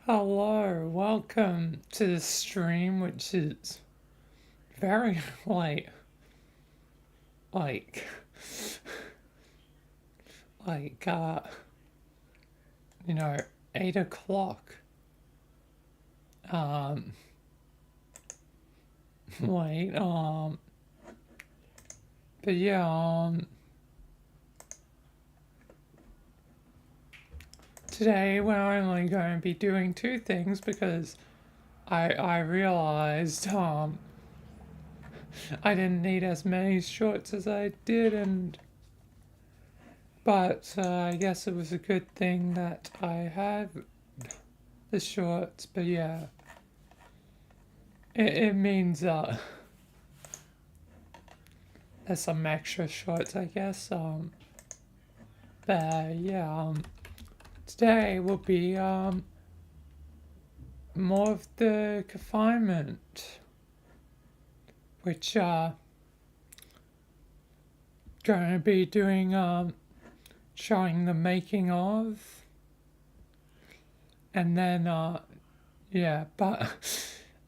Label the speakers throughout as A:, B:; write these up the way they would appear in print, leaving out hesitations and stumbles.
A: Hello, welcome to the stream, which is very late, like, like, uh, you know, 8 o'clock, um, late, but yeah, today we're only going to be doing two things because I realized, I didn't need as many shorts as I did, but I guess it was a good thing that I had the shorts, but yeah, it means there's some extra shorts, I guess. But yeah, today will be more of the confinement, which going to be doing showing the making of, and then yeah, but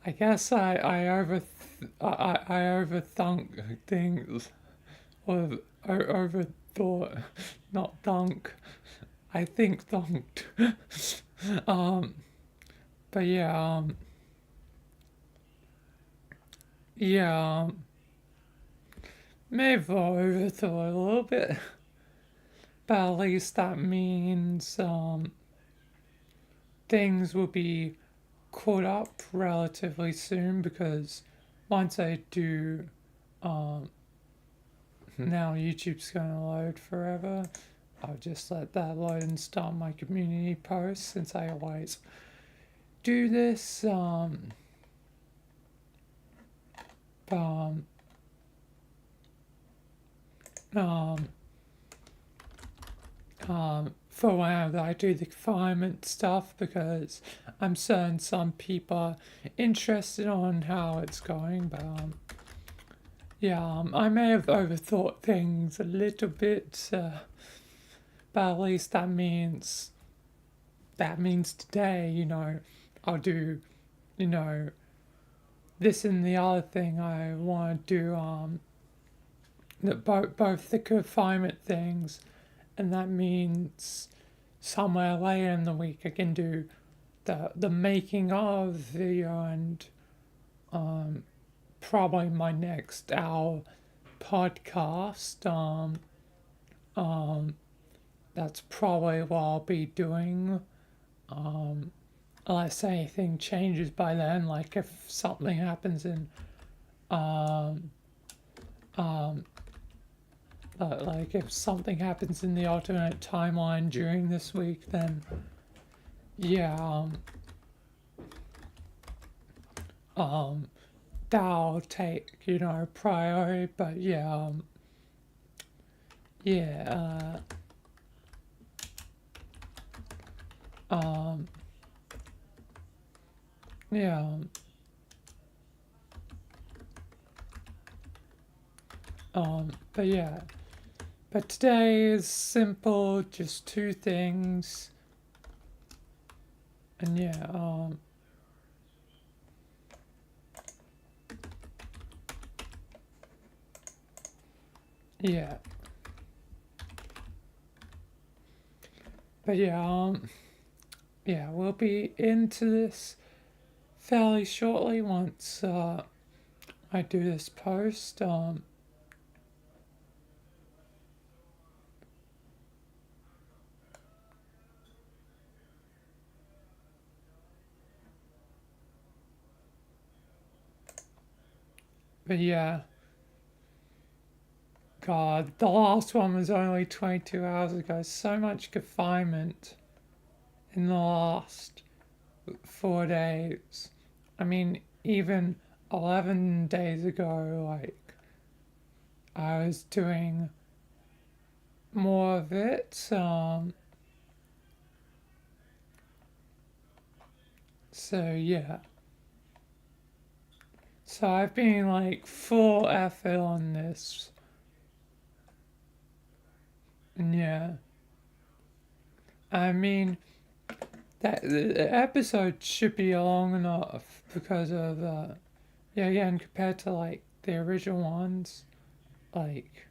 A: I guess I overthunk things or overthought, not thunk. I think thunked. um, but yeah, yeah, maybe I overthought a little bit, but at least that means things will be caught up relatively soon because once I do, um, now YouTube's gonna load forever. I'll just let that load and start my community post since I always do this. Um, um, for when I do the confinement stuff because I'm certain some people are interested on how it's going, but yeah, I may have overthought things a little bit, but at least that means today, I'll do, you know, this and the other thing I want to do, both the confinement things, and that means somewhere later in the week I can do the making of video and um, probably my next hour podcast. Um, that's probably what I'll be doing. Um, Unless anything changes by then, like if something happens in um, um, like if something happens in the alternate timeline during this week, then yeah, um, that'll take priority. But yeah, yeah, um, yeah, but yeah, but today is simple, just two things, and yeah, yeah, but yeah, yeah, we'll be into this fairly shortly once I do this post. But yeah, God, the last one was only 22 hours ago. So much confinement in the last 4 days. I mean, even 11 days ago, like, I was doing more of it. So yeah. So I've been like full effort on this. And yeah. I mean, that the episode should be long enough because of yeah, again, compared to like the original ones, like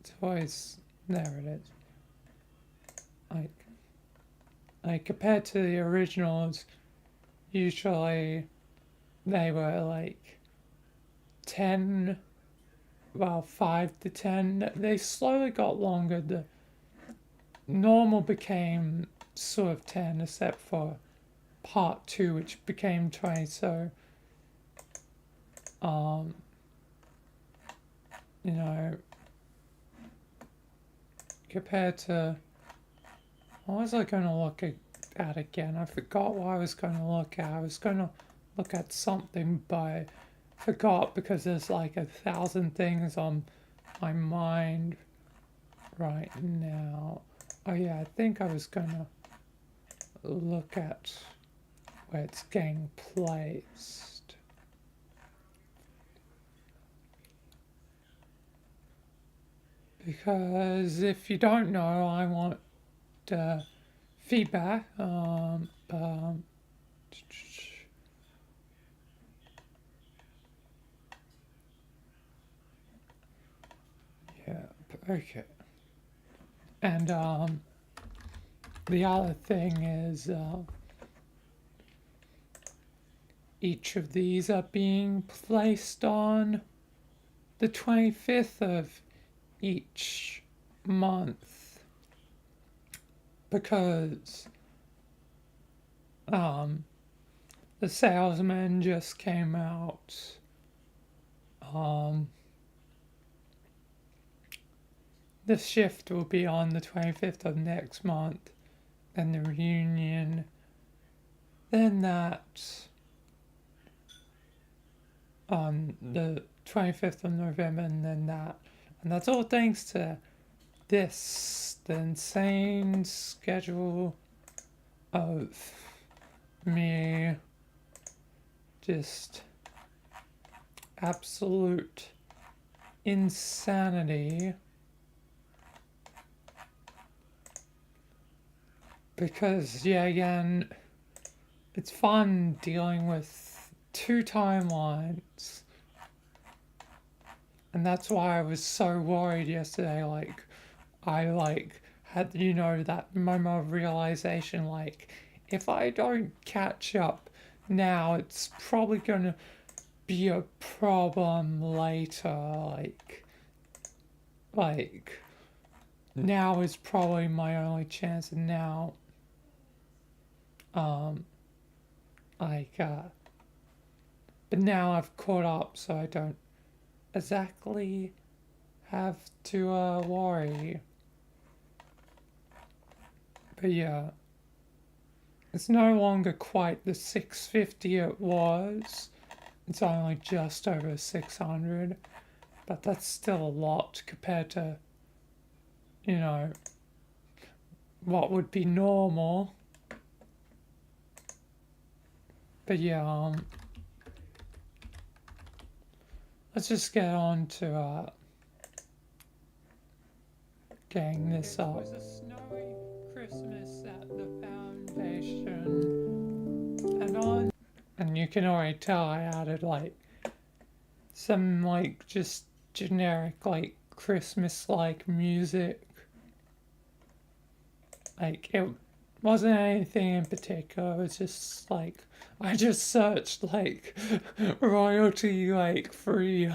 A: it's always there it is. Like compared to the originals, usually they were like 10, well, 5 to 10. They slowly got longer. The normal became sort of 10, except for part 2, which became 20. So, um, you know, compared to, what was I going to look at again? I forgot what I was going to look at. I was going to look at something, but I forgot because there's like 1,000 things on my mind right now. Oh yeah, I think I was going to look at where it's getting placed. Because if you don't know, I want feedback. Yeah, okay. And the other thing is each of these are being placed on the 25th of each month because the salesman just came out. The shift will be on the 25th of next month, then the reunion, then that on the 25th of November, and then that. And that's all thanks to this, the insane schedule of me, just absolute insanity. Because, yeah, again, it's fun dealing with 2 timelines. And that's why I was so worried yesterday. Like, I, like, had, that moment of realization, like, if I don't catch up now, it's probably gonna be a problem later. Like, now is probably my only chance, and now, like, but now I've caught up, so I don't exactly have to worry. But yeah, it's no longer quite the 650 it was. It's only just over 600, but that's still a lot compared to, what would be normal. But yeah, let's just get on to getting this up. It was a snowy Christmas at the foundation, and you can already tell I added like some like just generic like Christmas like music. Like it wasn't anything in particular. It was just like I just searched like royalty like free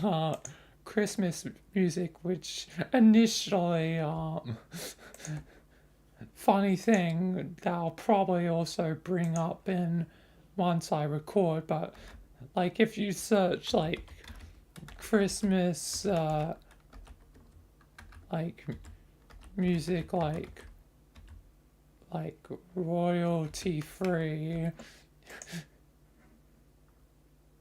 A: Christmas music, which initially funny thing that I'll probably also bring up in once I record, but like if you search like Christmas like music like royalty free,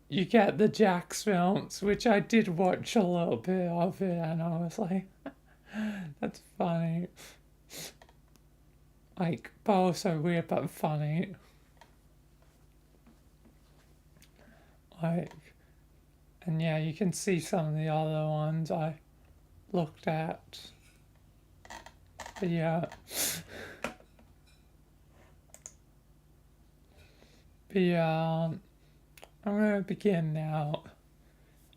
A: you get the Jax films, which I did watch a little bit of it, and I was like, that's funny. Like, but also weird but funny. Like, and yeah, you can see some of the other ones I looked at. But yeah. But yeah, I'm gonna begin now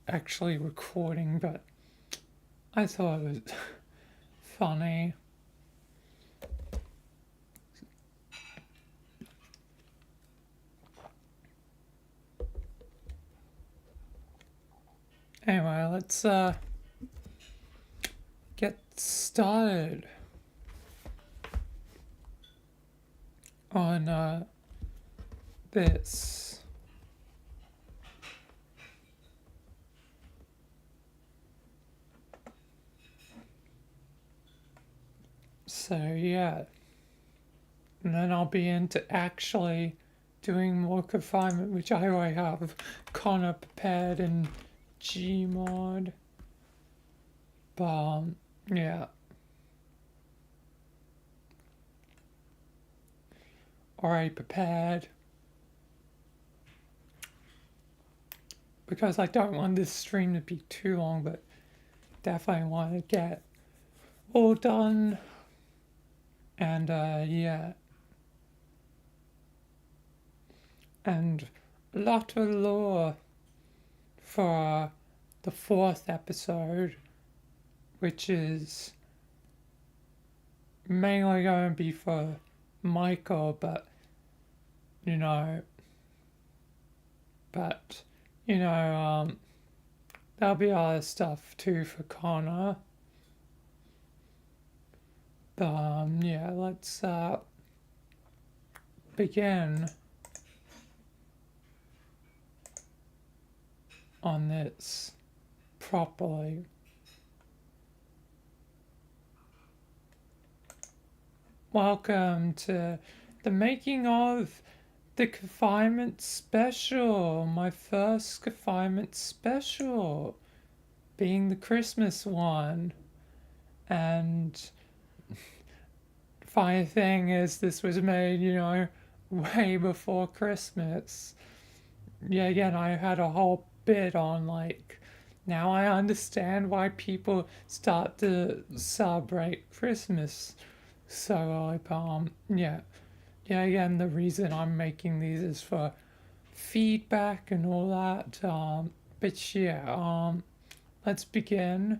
A: actually recording, but I thought it was funny. Anyway, let's get started on this. So yeah, and then I'll be into actually doing more confinement, which I already have Connor prepared in Gmod. But yeah, already prepared because I don't want this stream to be too long, but definitely want to get all done. And yeah, and a lot of lore for the fourth episode, which is mainly going to be for Michael, but you know, but you know, there'll be other stuff too for Connor. But yeah, let's begin on this properly. Welcome to the making of the confinement special, my first confinement special, being the Christmas one. And funny thing is, this was made, way before Christmas. Yeah, again, I had a whole bit on like, now I understand why people start to celebrate Christmas. So like, yeah, again, the reason I'm making these is for feedback and all that. But yeah, let's begin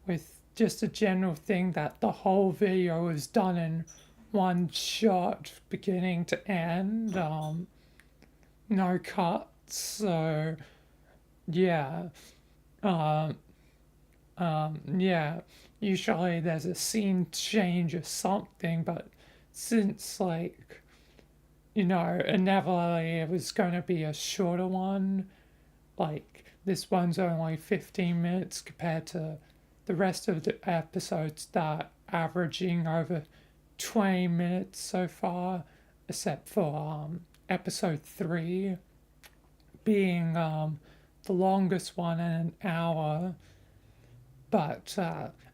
A: with just a general thing that the whole video is done in one shot, beginning to end. No cuts. So yeah, um, yeah. Usually there's a scene change or something, but since like inevitably it was going to be a shorter one. Like, this one's only 15 minutes compared to the rest of the episodes that are averaging over 20 minutes so far, except for episode 3 being the longest one in an hour. But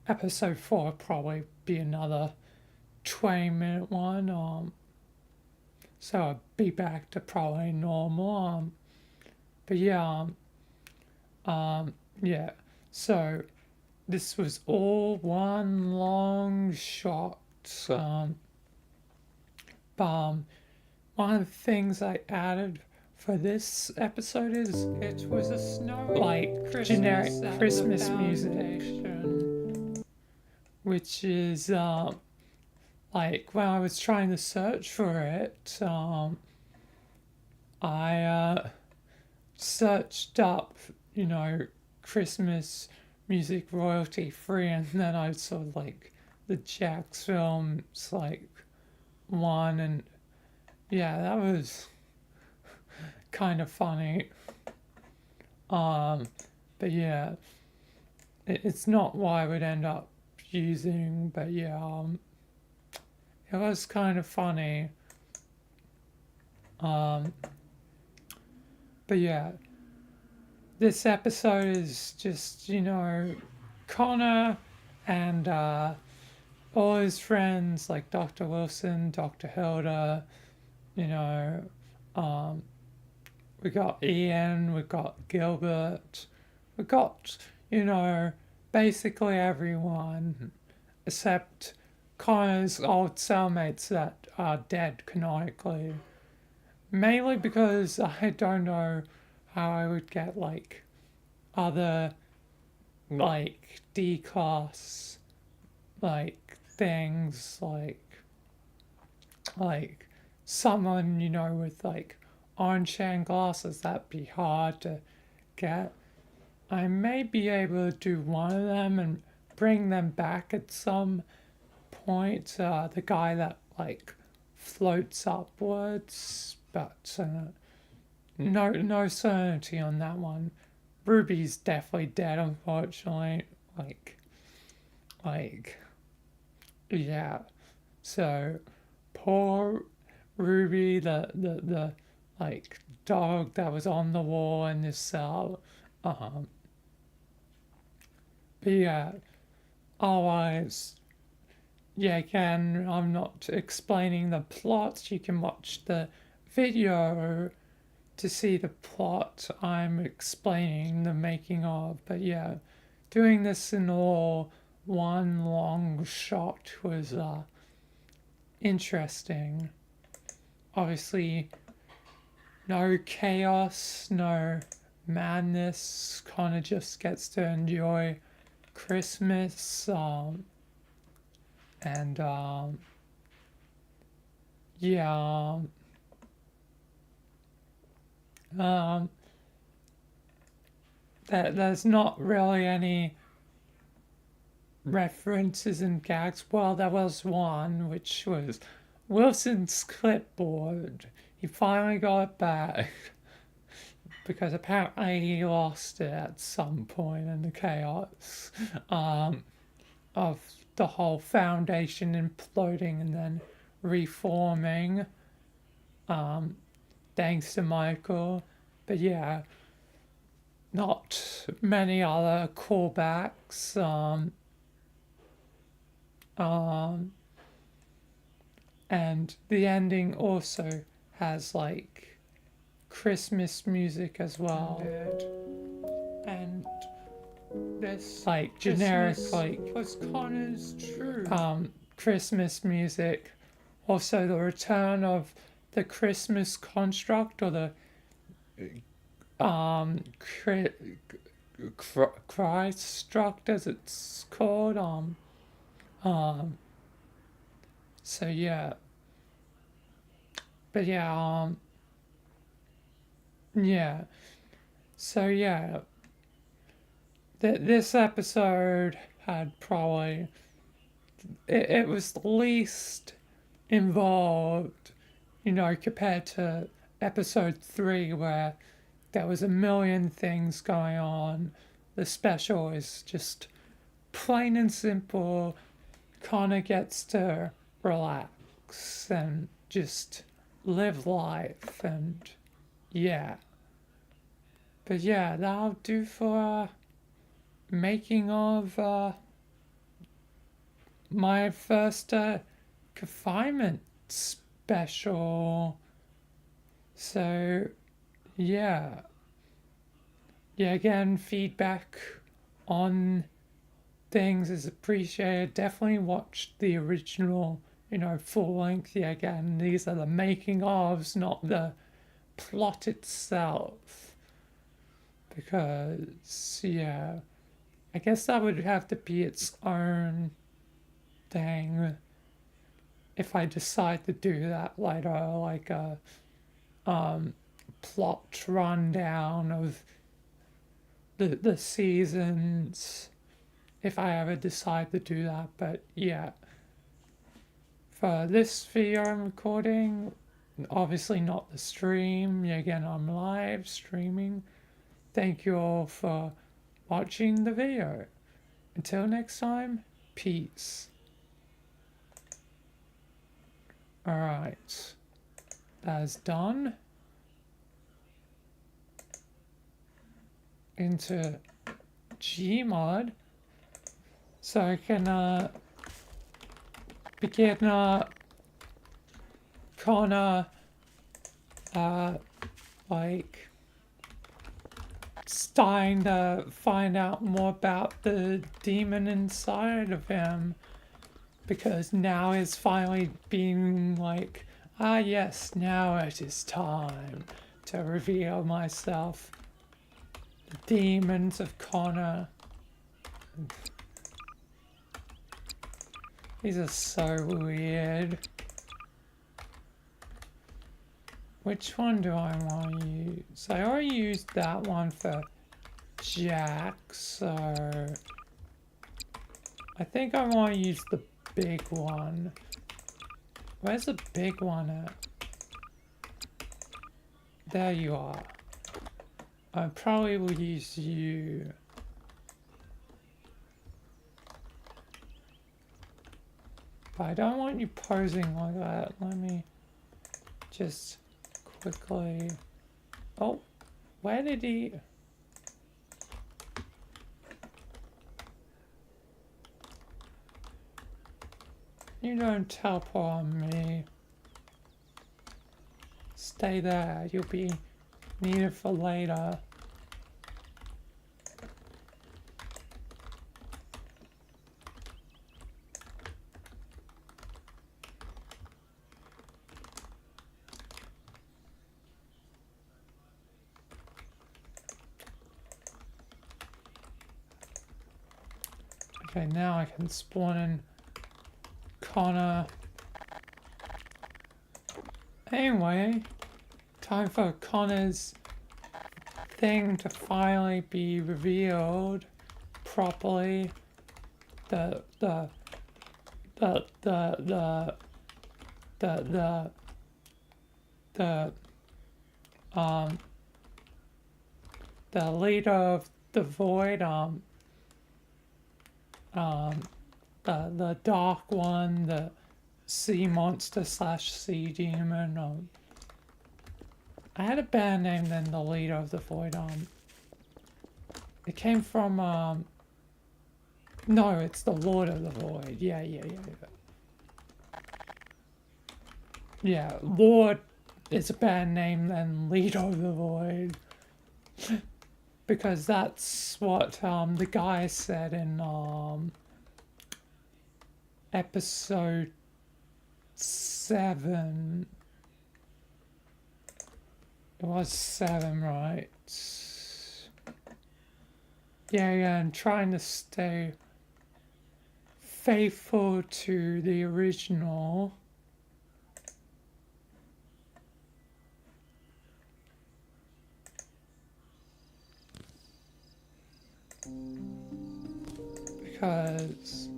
A: episode 4 will probably be another 20-minute one. So I'll be back to probably normal. But yeah, yeah. So this was all one long shot. Um, one of the things I added for this episode is it was a snowy like Christmas generic Christmas music, which is like when I was trying to search for it, I searched up, Christmas music royalty free, and then I saw like the Jax films like one, and yeah, that was kind of funny. But yeah, it's not what I would end up using, but yeah, it was kind of funny. Um, but yeah, this episode is just, Connor and all his friends like Dr. Wilson, Dr. Hilda, you know, um, we got Ian, we got Gilbert, we got, basically everyone except Connor's old cellmates that are dead canonically. mainly because I don't know how I would get like other like D class like things like someone with like on-chain glasses. That'd be hard to get. I may be able to do one of them and bring them back at some point. The guy that like floats upwards, but no certainty on that one. Ruby's definitely dead, unfortunately. Like yeah. So poor Ruby, the like dog that was on the wall in this cell. Um, but yeah, otherwise, yeah, again, I'm not explaining the plot. You can watch the video to see the plot I'm explaining the making of. But yeah, doing this in all one long shot was interesting. Obviously, no chaos, no madness. Connor just gets to enjoy Christmas. And yeah. Um, there's not really any references and gags. Well, there was one, which was Wilson's clipboard. He finally got it back because apparently he lost it at some point in the chaos of the whole foundation imploding and then reforming. Thanks to Michael. But yeah, not many other callbacks. And the ending also has like Christmas music as well. And this like generic like was Connor's true Christmas music. Also the return of the Christmas construct, or the Christ-struct as it's called. So yeah. But yeah, yeah. So yeah. This episode had probably it was the least involved, compared to episode 3 where there was a million things going on. The special is just plain and simple. Connor gets to relax and just live life, and yeah. But yeah, that'll do for making of my first confinement special. So yeah, again, feedback on things is appreciated. Definitely watch the original, full length. Yeah, again, these are the making ofs, not the plot itself, because yeah, I guess that would have to be its own thing if I decide to do that later, like a plot rundown of the seasons, if I ever decide to do that. But yeah, for this video I'm recording, obviously not the stream. Yeah, again, I'm live streaming. Thank you all for watching the video. Until next time, peace. Alright, that's done. Into Gmod, so I can begin Connor like starting to find out more about the demon inside of him, because now he's finally being like Ah, yes, now it is time to reveal myself. The demons of Connor. These are so weird. Which one do I want to use? I already used that one for Jack, so I think I want to use the big one. Where's the big one at? There you are. I probably will use you. But I don't want you posing like that. Let me just quickly... Oh, where did he... You don't teleport on me. Stay there. You'll be needed for later. Okay, now I can spawn in Connor. Anyway, time for Connor's thing to finally be revealed properly. The leader of the void, the dark one, the sea monster slash sea demon. I had a band name than the leader of the void. It came from no, it's the Lord of the Void. Yeah. Yeah, Lord is a band name than leader of the Void. Because that's what the guy said in episode 7. It was 7, right? Yeah, I'm trying to stay faithful to the original. Because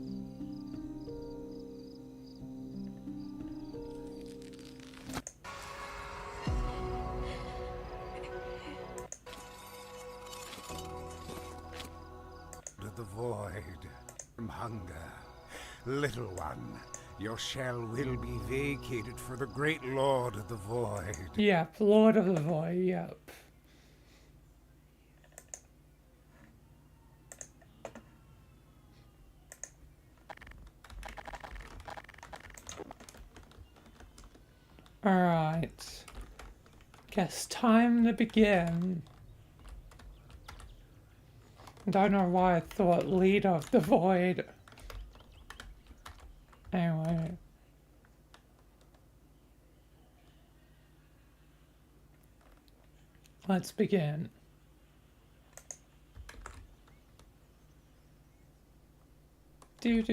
B: the void from hunger. Little one, your shell will be vacated for the great Lord of the Void.
A: Yep, Lord of the Void, yep. Alright. Guess time to begin. Don't know why I thought leader of the void. Anyway. Let's begin. Do.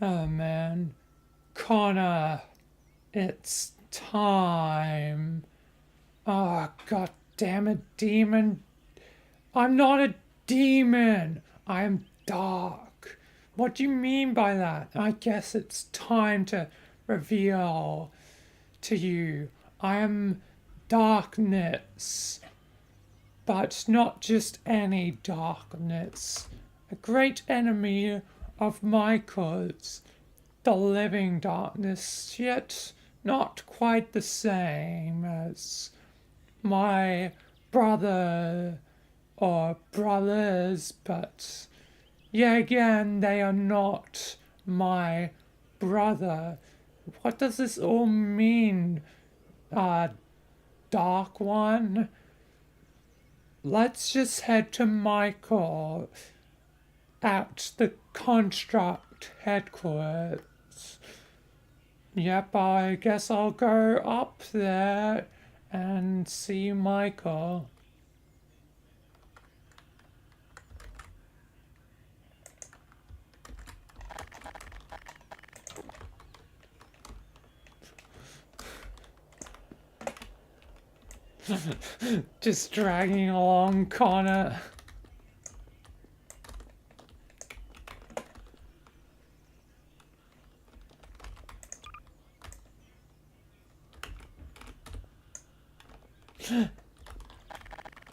A: Oh man. Connor. It's time. Oh, god damn it, demon. I'm not a demon. I am dark. What do you mean by that? I guess it's time to reveal to you. I am darkness. But not just any darkness. A great enemy of Michael's. The living darkness, yet not quite the same as my brother or brothers, but yet again they are not my brother. What does this all mean, Dark One? Let's just head to Michael at the Construct headquarters. Yep, I guess I'll go up there and see Michael. Just dragging along Connor.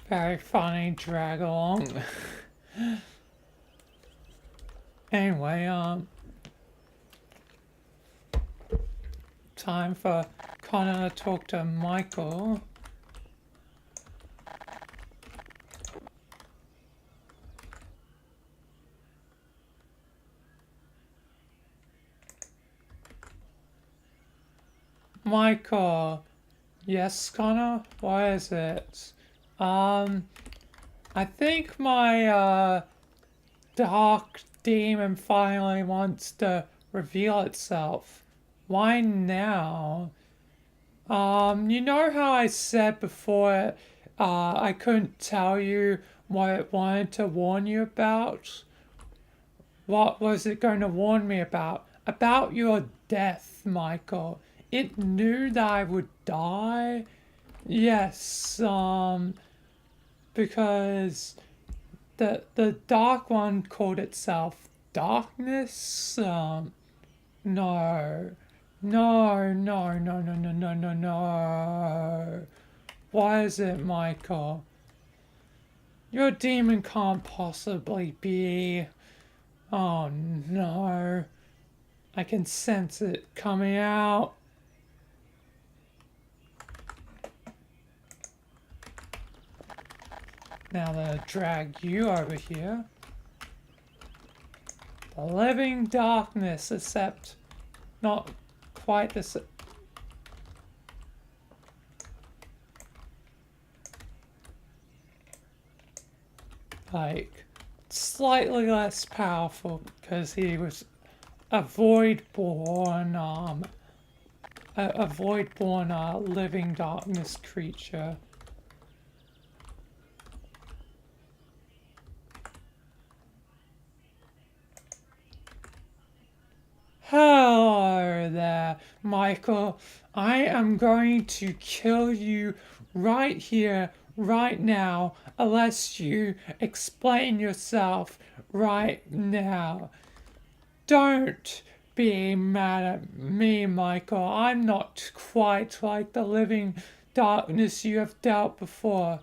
A: Very funny drag along. Anyway, time for Connor to talk to Michael. Michael. Yes, Connor? What is it? I think my, dark demon finally wants to reveal itself. Why now? You know how I said before, I couldn't tell you what it wanted to warn you about? What was it going to warn me about? About your death, Michael. It knew that I would die. Yes, because the dark one called itself darkness. No, no, no, no, no, no, no, no, no. Why is it, Michael? Your demon can't possibly be. Oh no. I can sense it coming out. Now to drag you over here. The living darkness, except not quite the like slightly less powerful because he was a void-born a void-born living darkness creature. Hello there, Michael. I am going to kill you right here, right now, unless you explain yourself right now. Don't be mad at me, Michael. I'm not quite like the living darkness you have dealt before.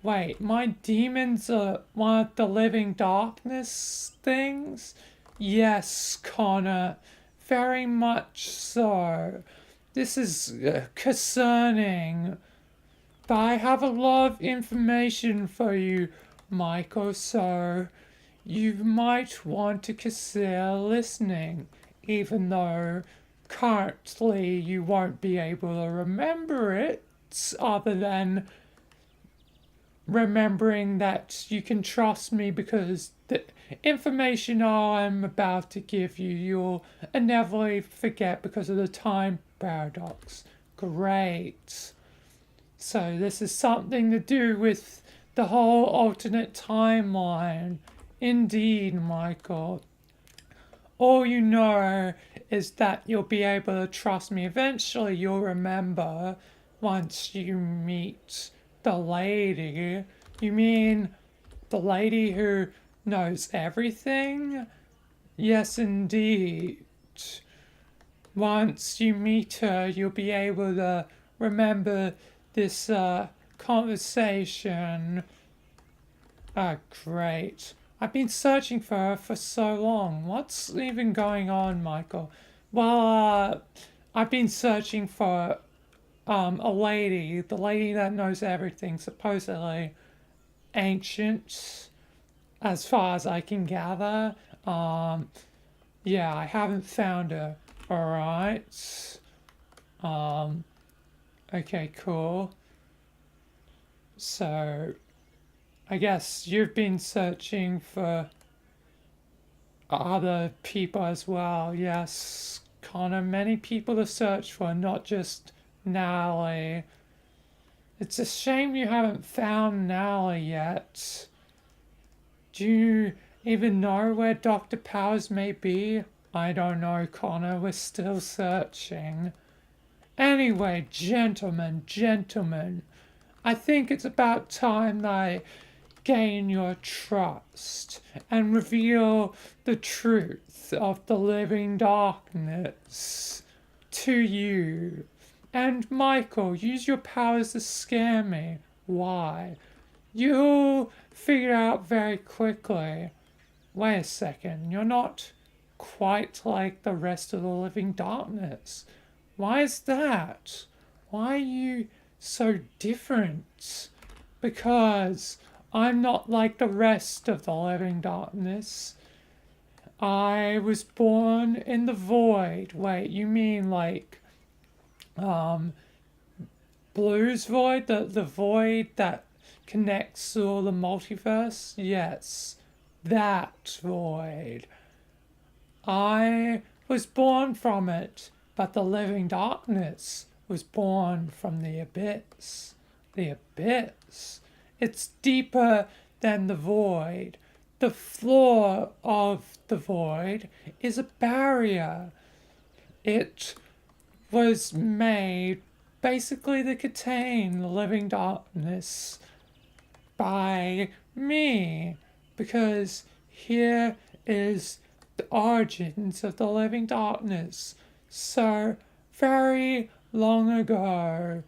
A: Wait, my demons are one of the living darkness things? Yes, Connor. Very much so. This is concerning. But I have a lot of information for you, Michael, so you might want to consider listening, even though currently you won't be able to remember it, other than remembering that you can trust me because the information I'm about to give you, you'll inevitably forget because of the time paradox. Great. So, this is something to do with the whole alternate timeline. Indeed, Michael. All you know is that you'll be able to trust me. Eventually, you'll remember once you meet the lady. You mean the lady who knows everything? Yes, indeed. Once you meet her, you'll be able to remember this conversation. Oh, great. I've been searching for her for so long. What's even going on, Michael? Well, I've been searching for a lady, the lady that knows everything, supposedly ancient, as far as I can gather. Yeah, I haven't found her. Alright. Okay, cool. So, I guess you've been searching for other people as well. Yes, Connor, many people to search for, not just Nally. It's a shame you haven't found Nally yet. Do you even know where Dr. Powers may be? I don't know, Connor. We're still searching. Anyway, gentlemen, I think it's about time that I gain your trust and reveal the truth of the living darkness to you. And Michael, use your powers to scare me. Why? You'll figure out very quickly. Wait a second, you're not quite like the rest of the living darkness. Why is that? Why are you so different? Because I'm not like the rest of the living darkness. I was born in the void. Wait, you mean like um Blue's void? The void that connects to all the multiverse? Yes. That void. I was born from it, but the living darkness was born from the abyss. The abyss. It's deeper than the void. The floor of the void is a barrier. It was made basically to contain the living darkness by me, because here is the origins of the living darkness. So very long ago,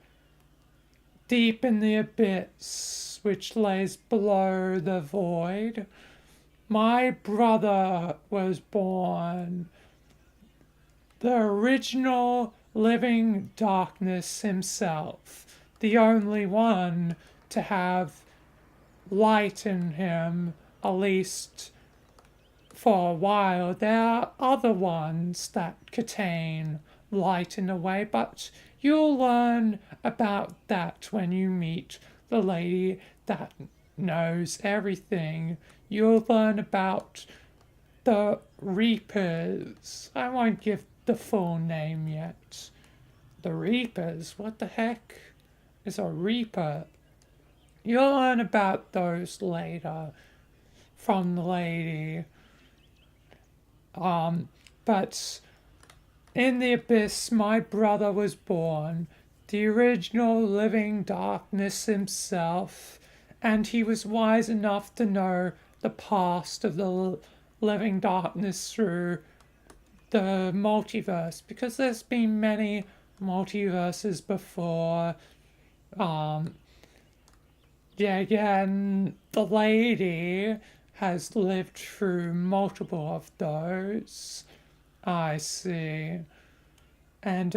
A: deep in the abyss which lays below the void, my brother was born. The original living darkness himself, the only one to have light in him, at least for a while. There are other ones that contain light in a way, but you'll learn about that when you meet the lady that knows everything. You'll learn about the Reapers. I won't give the full name yet. The Reapers? What the heck is a Reaper? You'll learn about those later from the lady. But in the abyss, my brother was born, the original living darkness himself, and he was wise enough to know the past of the living darkness through the multiverse, because there's been many multiverses before. And the lady has lived through multiple of those. I see. And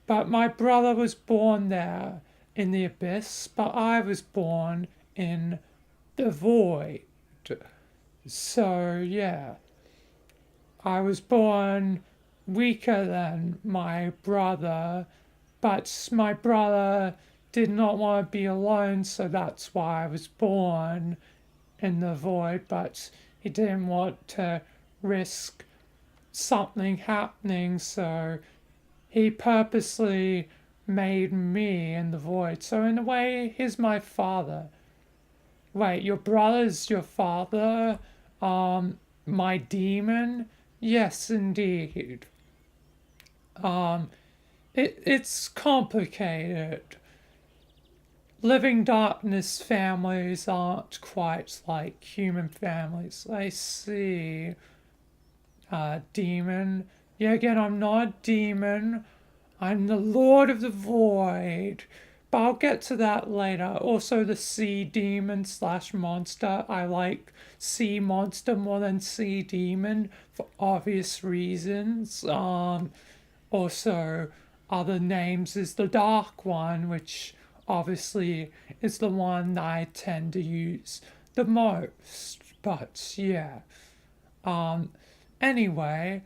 A: but my brother was born there in the abyss, but I was born in the void. So yeah, I was born weaker than my brother, but my brother did not want to be alone, so that's why I was born in the void, but he didn't want to risk something happening, so he purposely made me in the void. So in a way, he's my father. Wait, your brother's your father? My demon? Yes, indeed. It's complicated. Living darkness families aren't quite like human families. I see. Demon. Yeah, again, I'm not a demon. I'm the Lord of the Void. But I'll get to that later. Also, the sea demon slash monster. I like sea monster more than sea demon for obvious reasons. Also, other names is the dark one, which obviously is the one that I tend to use the most. But yeah. Anyway,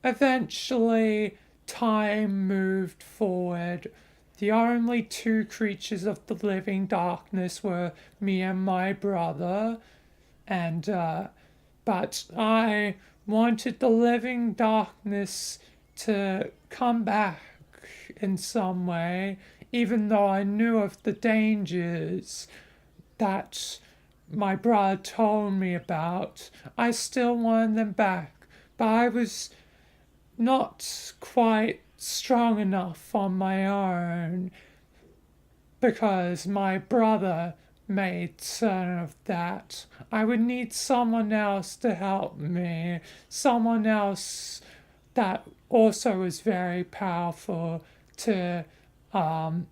A: eventually time moved forward. The only two creatures of the living darkness were me and my brother, and but I wanted the living darkness to come back in some way, even though I knew of the dangers that my brother told me about. I still wanted them back, but I was not quite strong enough on my own because my brother made certain of that. I would need someone else to help me, someone else that also was very powerful to um,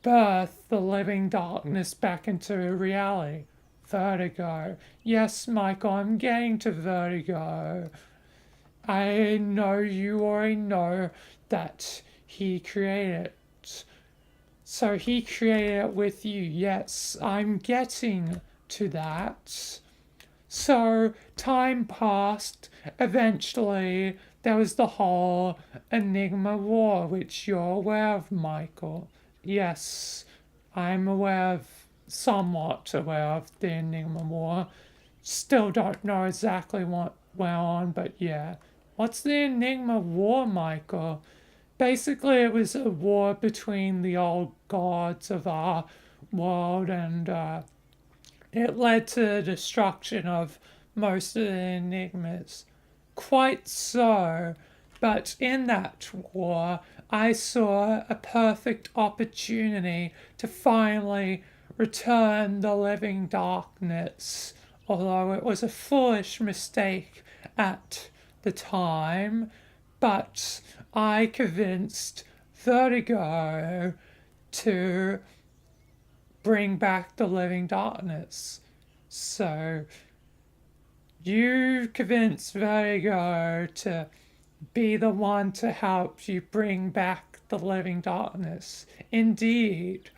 A: birth the living darkness back into reality. Vertigo. Yes, Michael, I'm getting to vertigo. I know you already know that he created it. So he created it with you. Yes, I'm getting to that. So time passed. Eventually, there was the whole Enigma War, which you're aware of, Michael. Yes, I'm aware of, somewhat aware of the Enigma War. Still don't know exactly what went on, but yeah. What's the Enigma War, Michael? Basically, it was a war between the old gods of our world, and it led to the destruction of most of the enigmas. Quite so, but in that war, I saw a perfect opportunity to finally return the living darkness, although it was a foolish mistake at the time. But I convinced Vertigo to bring back the living darkness. So you convinced Vertigo to be the one to help you bring back the living darkness. Indeed.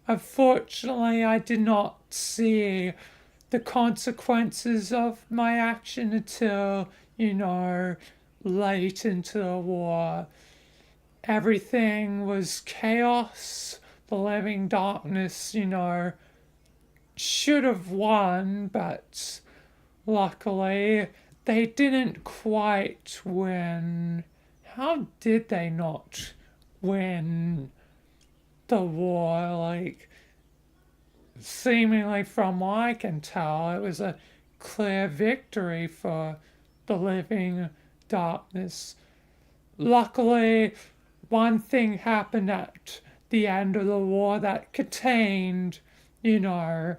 A: Unfortunately, I did not see the consequences of my action until, late into the war. Everything was chaos. The living darkness, should have won, but luckily they didn't quite win. How did they not win the war? Like, seemingly from what I can tell, it was a clear victory for the living darkness. Luckily, one thing happened at the end of the war that contained, the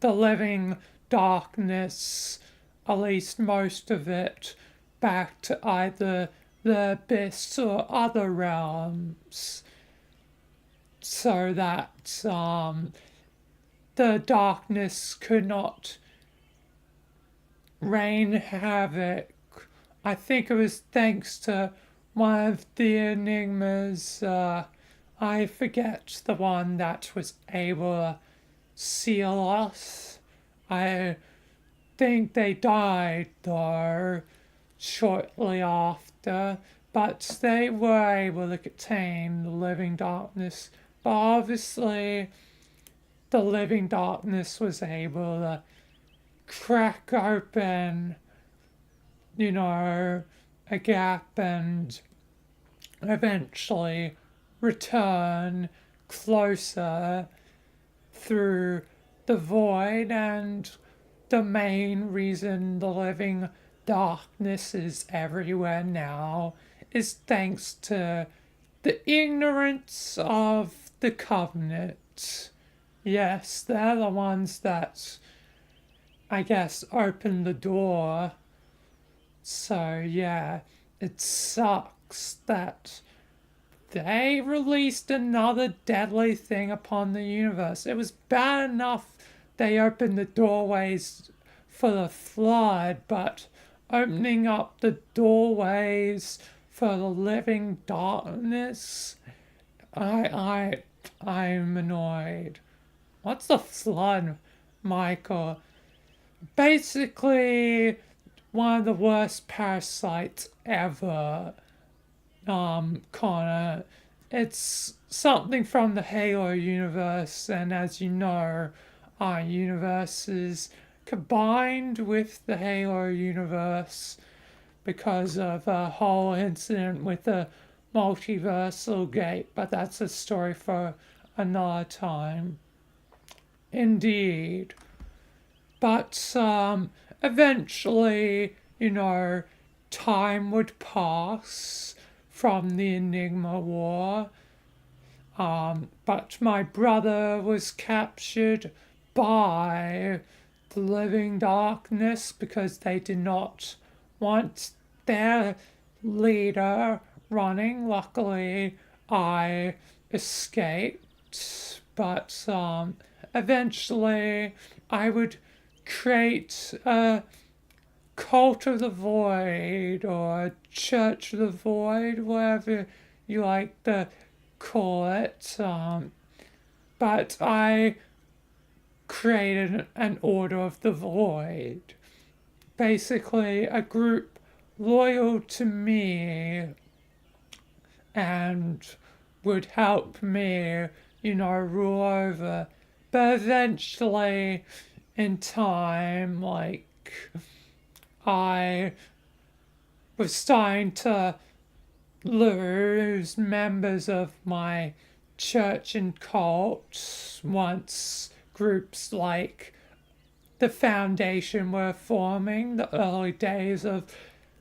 A: living darkness, at least most of it, back to either the abyss or other realms, so that the darkness could not rain havoc. I think it was thanks to one of the enigmas. I forget the one that was able to seal us. I think they died though shortly after, but they were able to contain the living darkness. But obviously, the living darkness was able to crack open, a gap and eventually return closer through the void. And the main reason the living darkness is everywhere now is thanks to the ignorance of the covenant. Yes, they're the ones that, I guess, opened the door. So yeah, it sucks that they released another deadly thing upon the universe. It was bad enough they opened the doorways for the flood, but opening up the doorways for the living darkness, I'm annoyed. What's the flood, Michael? Basically, one of the worst parasites ever. Connor. It's something from the Halo universe, and as you know, our universe is combined with the Halo universe because of a whole incident with the multiversal gate, but that's a story for another time. Indeed. But eventually, time would pass from the Enigma War. But my brother was captured by the Living Darkness because they did not want their leader running. Luckily, I escaped, but eventually I would create a cult of the void or church of the void, whatever you like to call it. But I created an order of the void. Basically, a group loyal to me and would help me, rule over. But eventually, in time, I was starting to lose members of my church and cult once groups like the Foundation were forming. The early days of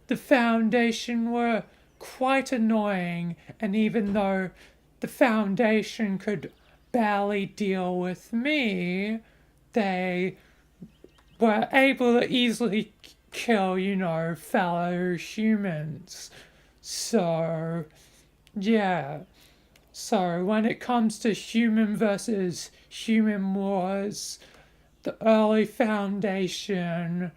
A: the Foundation were quite annoying, and even though the Foundation could barely deal with me, they were able to easily kill, fellow humans. So, yeah. So, when it comes to human versus human wars, the early Foundation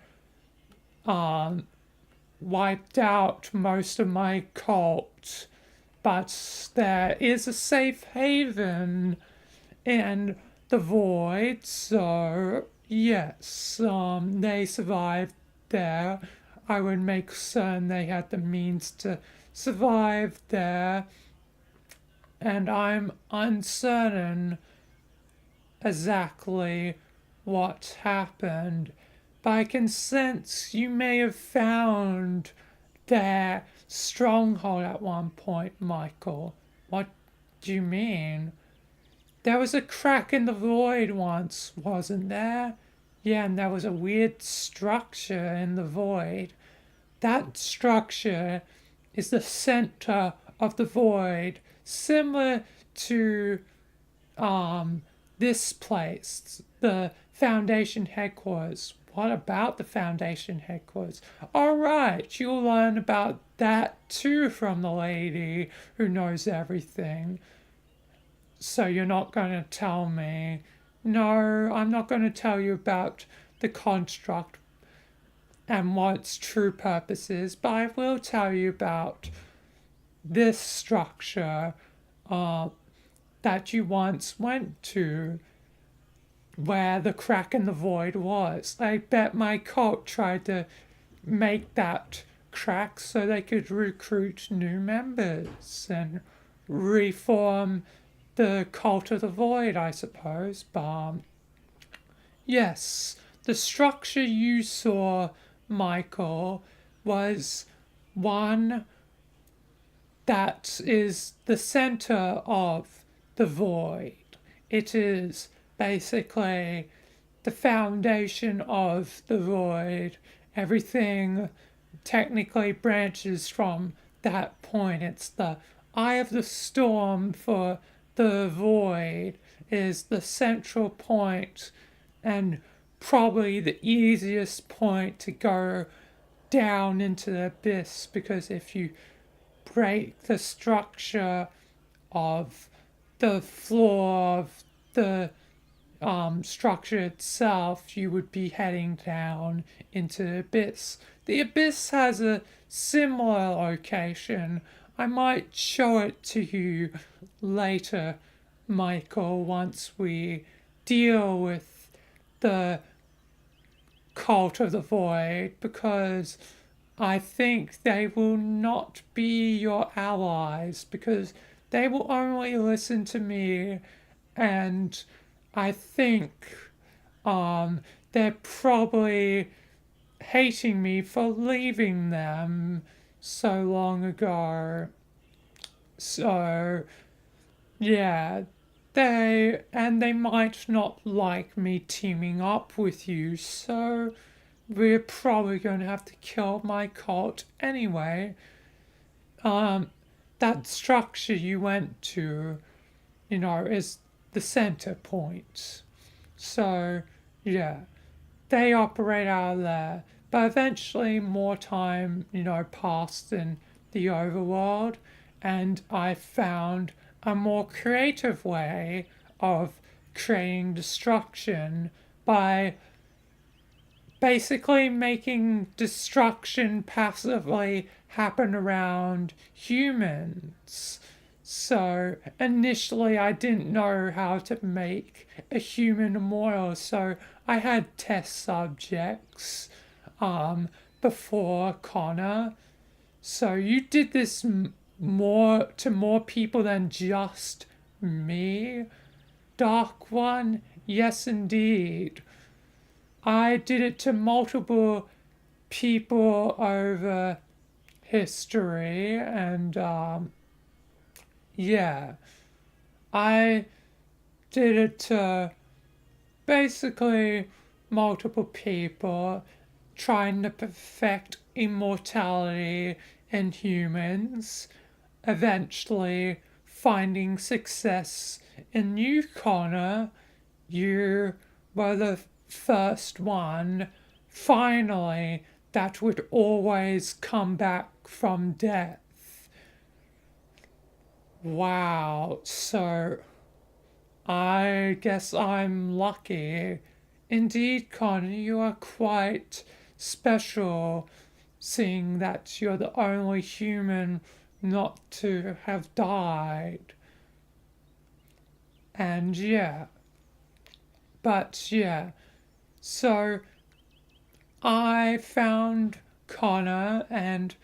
A: wiped out most of my cult, but there is a safe haven in the void, so yes, they survived there. I would make certain they had the means to survive there, and I'm uncertain exactly what happened, but I can sense you may have found their stronghold at one point, Michael. What do you mean? There was a crack in the void once, wasn't there? Yeah, and there was a weird structure in the void. That structure is the center of the void, similar to this place, the Foundation headquarters. What about the Foundation headquarters? All right, you'll learn about that too from the lady who knows everything. So you're not going to tell me? No, I'm not going to tell you about the construct and what its true purpose is, but I will tell you about this structure that you once went to where the crack in the void was. I bet my cult tried to make that crack so they could recruit new members and reform the cult of the void, I suppose. But yes, the structure you saw, Michael, was one that is the center of the void. It is basically the foundation of the void. Everything technically branches from that point. It's the eye of the storm for the void, is the central point and probably the easiest point to go down into the abyss, because if you break the structure of the floor of the structure itself, you would be heading down into the abyss. The abyss has a similar location. I might show it to you later, Michael, once we deal with the cult of the void, because I think they will not be your allies, because they will only listen to me, and I think they're probably hating me for leaving them so long ago. So, yeah, they might not like me teaming up with you, so we're probably going to have to kill my cult anyway. Um, that structure you went to, is the center point. So, yeah, they operate out of there. But eventually, more time, passed in the overworld, and I found a more creative way of creating destruction by basically making destruction passively happen around humans. So initially, I didn't know how to make a human immortal, so I had test subjects before Connor. So you did this more to more people than just me, Dark One? Yes, indeed. I did it to multiple people over history, and yeah, I did it to basically multiple people trying to perfect immortality in humans, eventually finding success in you, Connor. You were the first one, finally, that would always come back from death. Wow, so I guess I'm lucky. Indeed, Connor, you are quite special, seeing that you're the only human not to have died. And yeah, but yeah, so I found Connor, and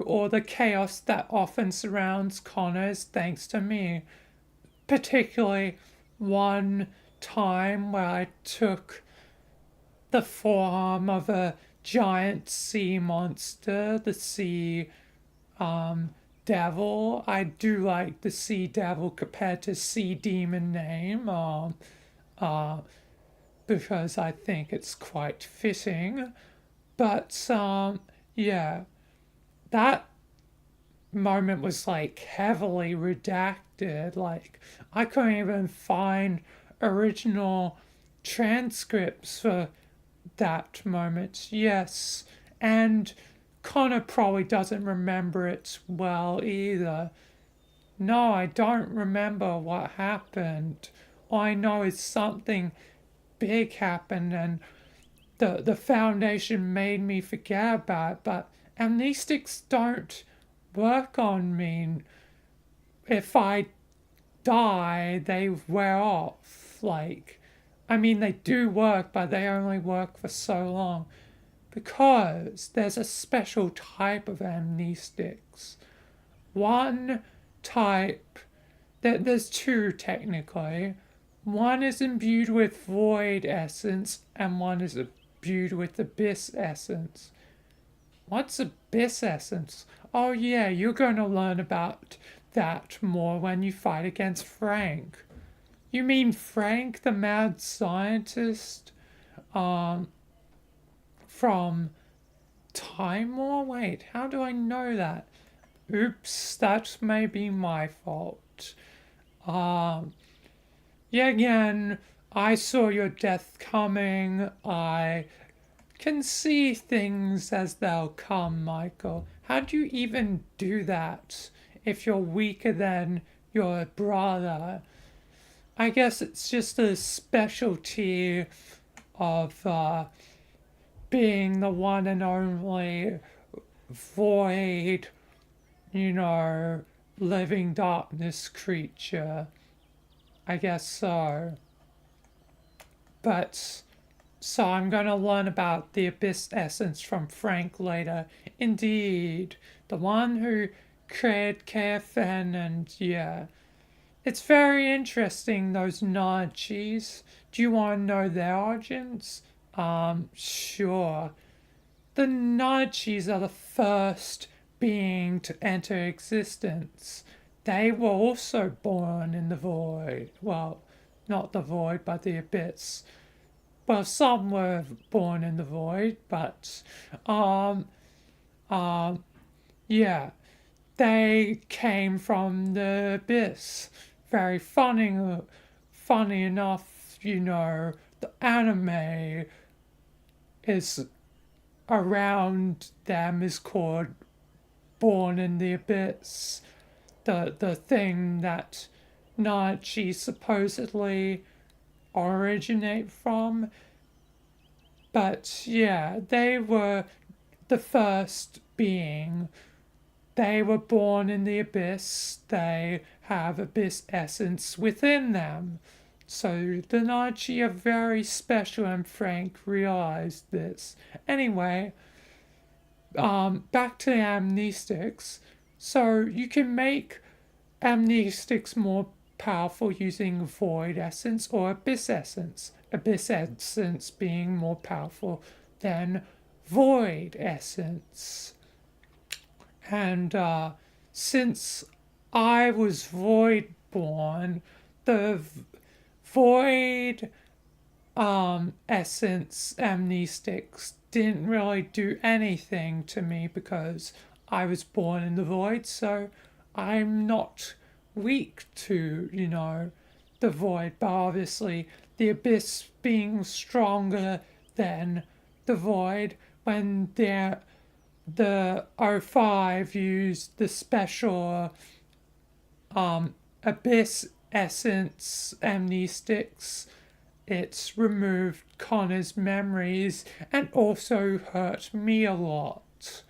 A: all the chaos that often surrounds Connor is thanks to me. Particularly one time where I took the form of a giant sea monster, the sea devil. I do like the sea devil compared to sea demon name, uh, because I think it's quite fitting. But yeah, that moment was like heavily redacted. Like I couldn't even find original transcripts for that moment. Yes, and Connor probably doesn't remember it well either. No, I don't remember what happened. All I know is something big happened, and the foundation made me forget about it, but amnestics don't work on me. If I die, they wear off. Like, I mean, they do work, but they only work for so long. Because there's a special type of amnestics. One type, there's two technically. One is imbued with void essence, and one is imbued with abyss essence. What's abyss essence? Oh, yeah, you're going to learn about that more when you fight against Frank. You mean Frank, the mad scientist from Time War? Wait, how do I know that? Oops, that may be my fault. Yeah, again, I saw your death coming. I can see things as they'll come, Michael. How do you even do that if you're weaker than your brother? I guess it's just a specialty of being the one and only void, you know, living darkness creature. I guess so. But so I'm going to learn about the abyss essence from Frank later. Indeed, the one who created KFN, and yeah, It's very interesting, those Nazis. Do you want to know their origins? Sure. The Nazis are the first being to enter existence. They were also born in the void. Well, not the void, but the abyss. Well, some were born in the void, but um, um, yeah, they came from the abyss. Very funny enough, the anime is around them is called Born in the Abyss. The thing that Nachi supposedly originate from. But yeah, they were the first being. They were born in the abyss. They have abyss essence within them. So the Nachi are very special, and Frank realized this. Anyway, back to the amnestics. So you can make amnestics more powerful using void essence or abyss essence. Abyss essence being more powerful than void essence. And since I was void born, the void essence amnestics didn't really do anything to me because I was born in the void, so I'm not weak to, the void, but obviously the abyss being stronger than the void when the O5 used the special abyss essence amnestics. It's removed Connor's memories and also hurt me a lot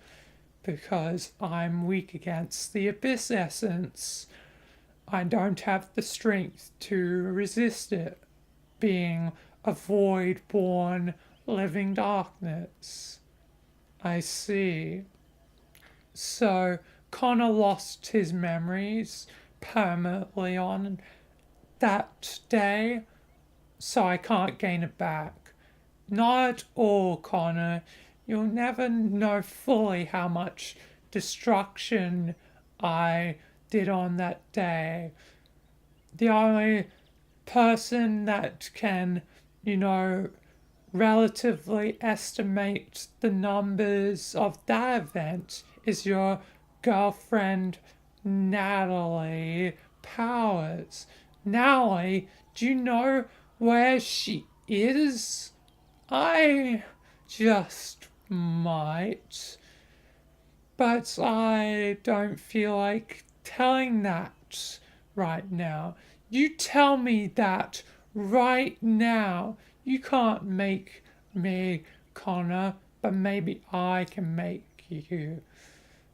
A: because I'm weak against the abyss essence. I don't have the strength to resist it, being a void born living darkness. I see. So Connor lost his memories permanently on that day, so I can't gain it back. Not at all, Connor. You'll never know fully how much destruction I did on that day. The only person that can, you know, relatively estimate the numbers of that event is your girlfriend, Natalie Powers. Natalie, do you know where she is? I just might, but I don't feel like telling that right now. You tell me that right now. You can't make me, Connor, but maybe I can make you.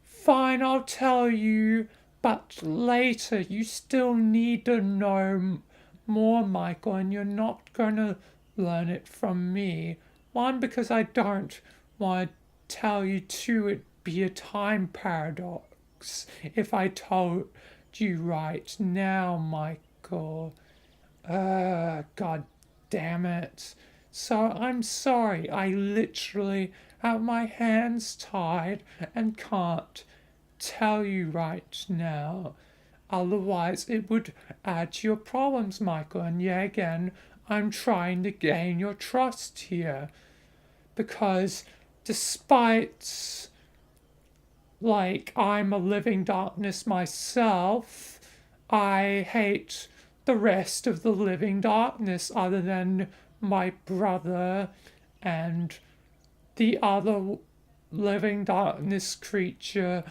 A: Fine, I'll tell you, but later you still need to know more, Michael, and you're not going to learn it from me. One, because I don't want to tell you two, it'd be a time paradox if I told you right now, Michael. God damn it. So I'm sorry, I literally have my hands tied and can't tell you right now. Otherwise, it would add to your problems, Michael. And yet again, I'm trying to gain your trust here. Because despite, like, I'm a living darkness myself, I hate the rest of the living darkness other than my brother and the other living darkness creature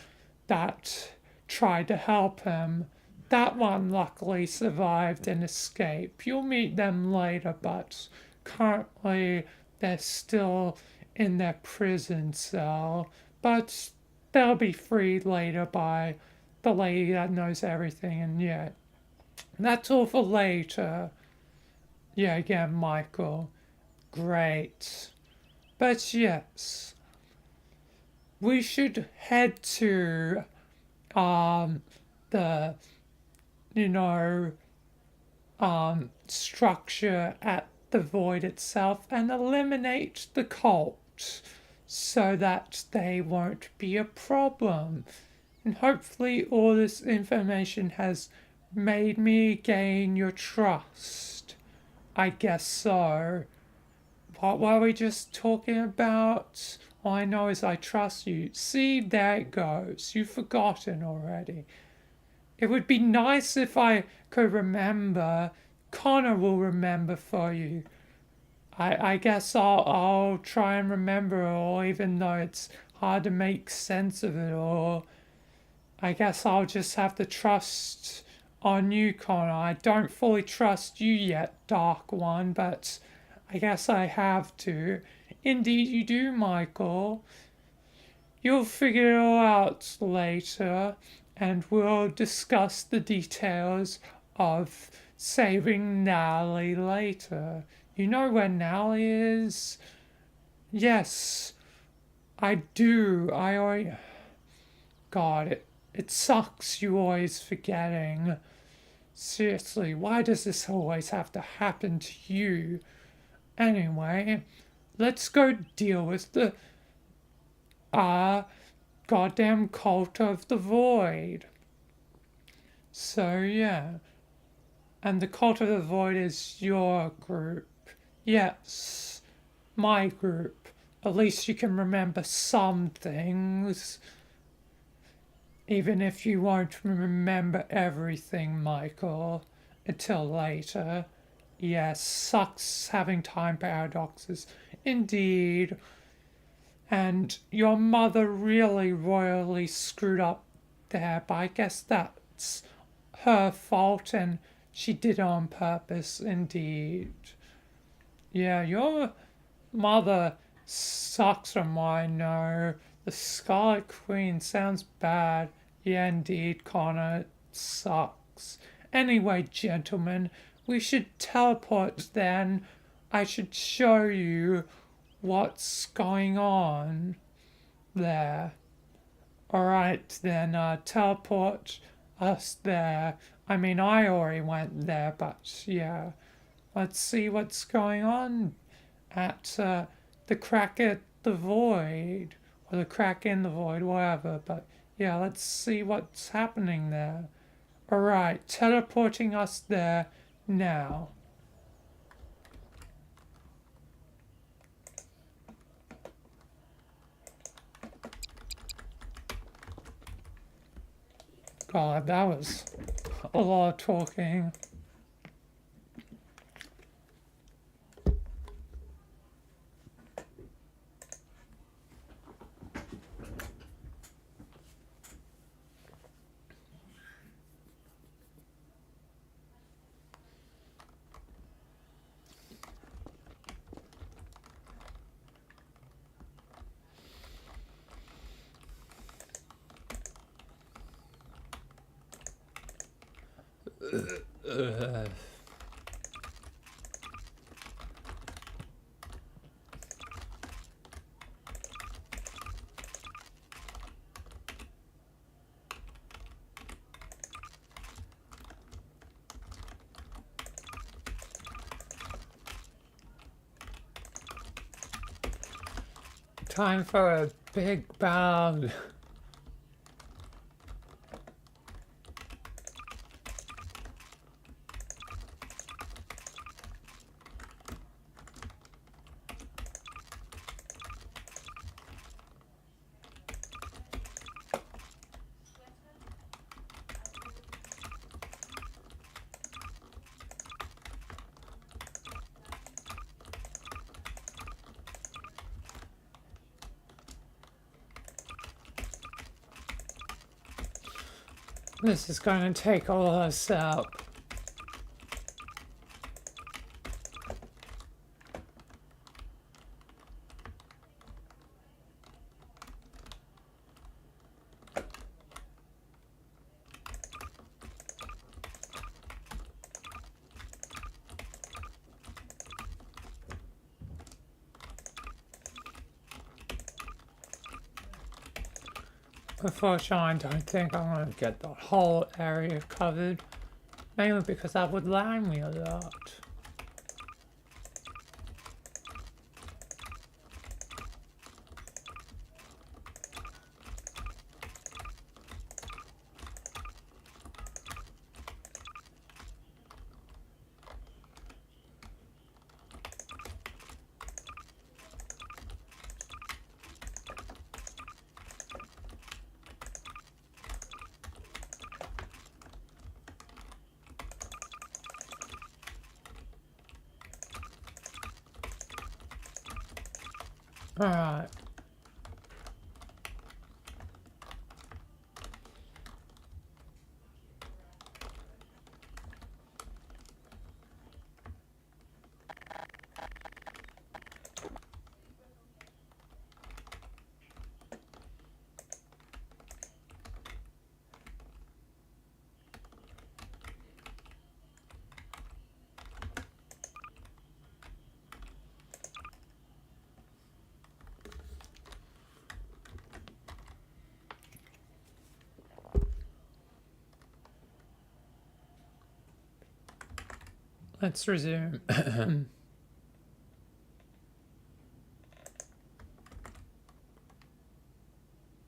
A: that tried to help him. That one luckily survived and escaped. You'll meet them later, but currently they're still in their prison cell. But they'll be freed later by the lady that knows everything, and yeah, that's all for later. Yeah, again, Michael. Great. But yes, we should head to um the you know, structure at the void itself and eliminate the cult so that they won't be a problem. And hopefully, all this information has made me gain your trust. I guess so. What were we just talking about? All I know is I trust you. See, there it goes. You've forgotten already. It would be nice if I could remember. Connor will remember for you. I guess I'll try and remember it all, even though it's hard to make sense of it all. I guess I'll just have to trust on you, Connor. I don't fully trust you yet, Dark One, but I guess I have to. Indeed, you do, Michael. You'll figure it all out later, and we'll discuss the details of saving Nally later. You know where Nally is? Yes, I do. I already. God, it sucks you always forgetting. Seriously, why does this always have to happen to you? Anyway, let's go deal with the goddamn cult of the void. So yeah. And the cult of the void is your group. Yes, my group. At least you can remember some things. Even if you won't remember everything, Michael, until later. Yes, sucks having time paradoxes. Indeed. And your mother really royally screwed up there, but I guess that's her fault and she did it on purpose, indeed. Yeah, your mother sucks from what I know. The Scarlet Queen sounds bad. Yeah, indeed, Connor, it sucks. Anyway, gentlemen, we should teleport then. I should show you what's going on there. Alright then, teleport us there. I mean, I already went there, but yeah. Let's see what's going on at the crack at the void. Or the crack in the void, whatever. But yeah, let's see what's happening there. Alright, teleporting us there now. God, that was a lot of talking. Time for a big bang. This is going to take all of us out. Unfortunately, I don't think I'm going to get the whole area covered. Mainly because that would lag me a lot. Alright. Let's resume.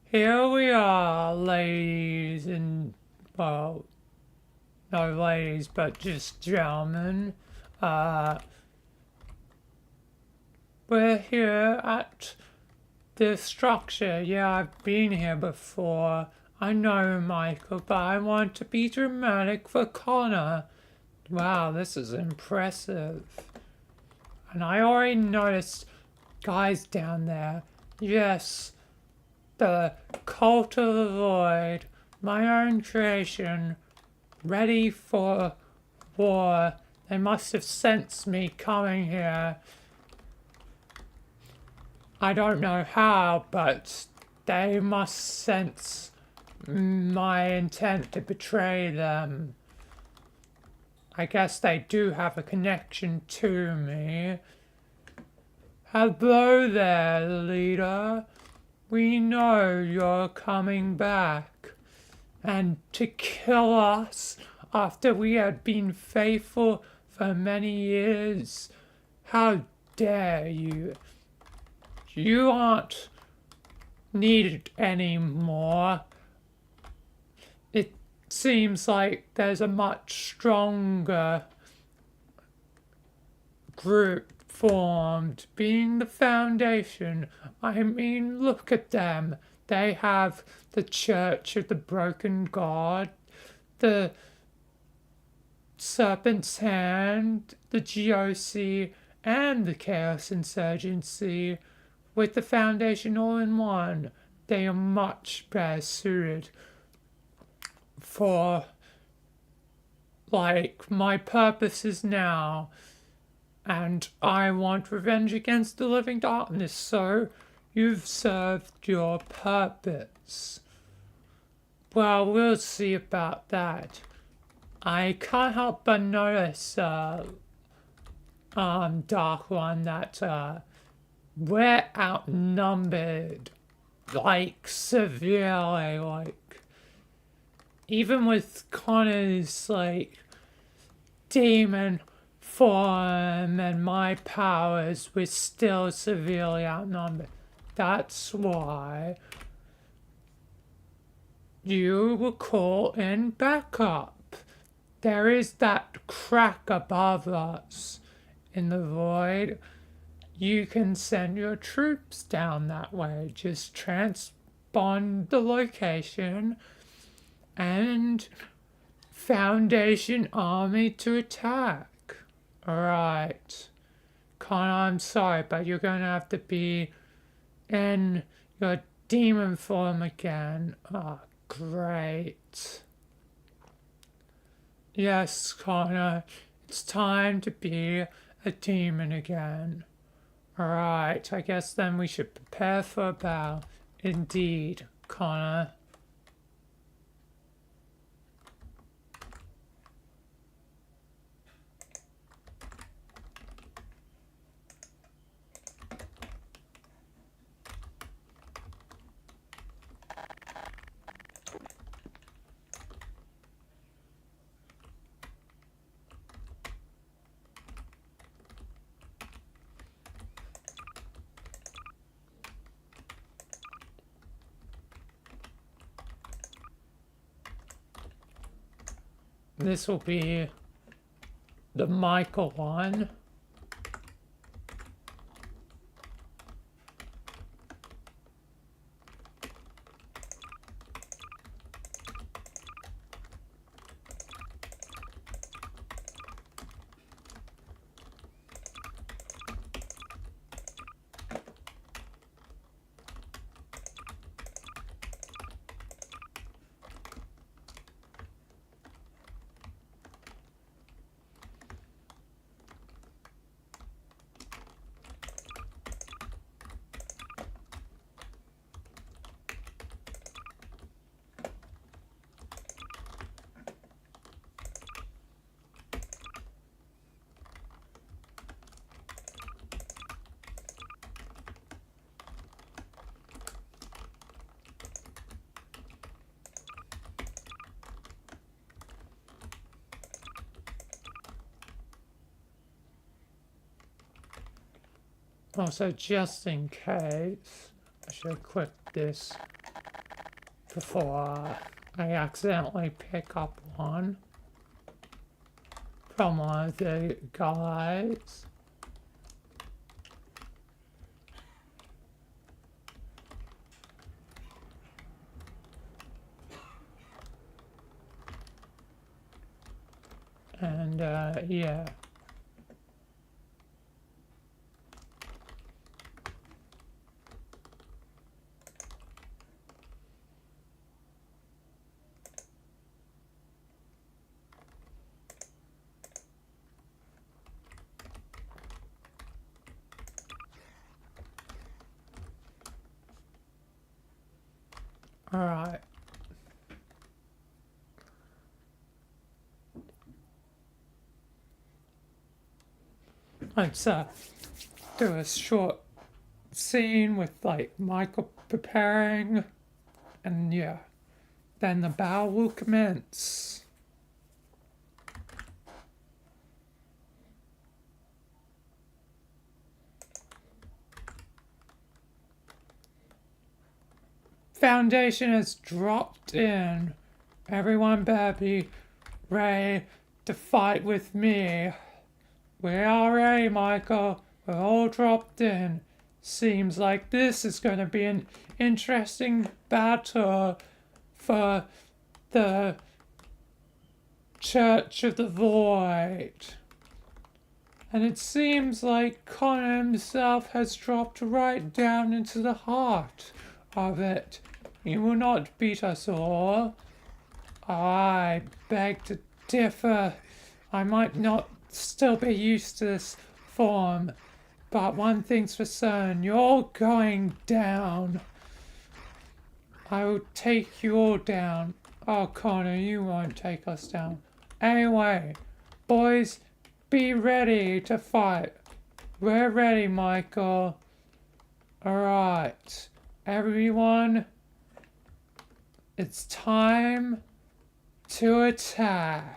A: Here we are, ladies and, well, no ladies, but just gentlemen. We're here at the structure. Yeah, I've been here before. I know, Michael, but I want to be dramatic for Connor. Wow, this is impressive. And I already noticed guys down there. Yes, the Cult of the Void, my own creation, ready for war. They must have sensed me coming here. I don't know how, but they must sense my intent to betray them. I guess they do have a connection to me. Hello there, leader. We know you're coming back. And to kill us after we had been faithful for many years. How dare you? You aren't needed anymore. It seems like there's a much stronger group formed, being the Foundation. I mean, look at them. They have the Church of the Broken God, the Serpent's Hand, the GOC, and the Chaos Insurgency. With the Foundation all in one, they are much better suited for, like, my purposes now. And I want revenge against the living darkness, so you've served your purpose. Well, we'll see about that. I can't help but notice, Dark One, that, we're outnumbered, like, severely, like, even with Connor's, like, demon form and my powers, we're still severely outnumbered. That's why you will call in backup. There is that crack above us in the void. You can send your troops down that way. Just transpond the location and Foundation army to attack. Alright. Connor, I'm sorry, but you're gonna have to be in your demon form again. Oh, great. Yes, Connor, it's time to be a demon again. Alright, I guess then we should prepare for a battle. Indeed, Connor. this will be the Michael one. Also, just in case, I should equip this before I accidentally pick up one from one of the guys. And yeah. Alright. Let's do a short scene with like Michael preparing, and yeah, then the battle will commence. Foundation has dropped in. Everyone better be ready to fight with me. We are ready, Michael. We're all dropped in. Seems like this is going to be an interesting battle for the Church of the Void. And it seems like Connor himself has dropped right down into the heart of it. He will not beat us all. I beg to differ. I might not still be used to this form, but one thing's for certain, you're all going down. I will take you all down. Oh, Connor, you won't take us down. Anyway, boys, be ready to fight. We're ready, Michael. Alright, everyone, it's time to attack.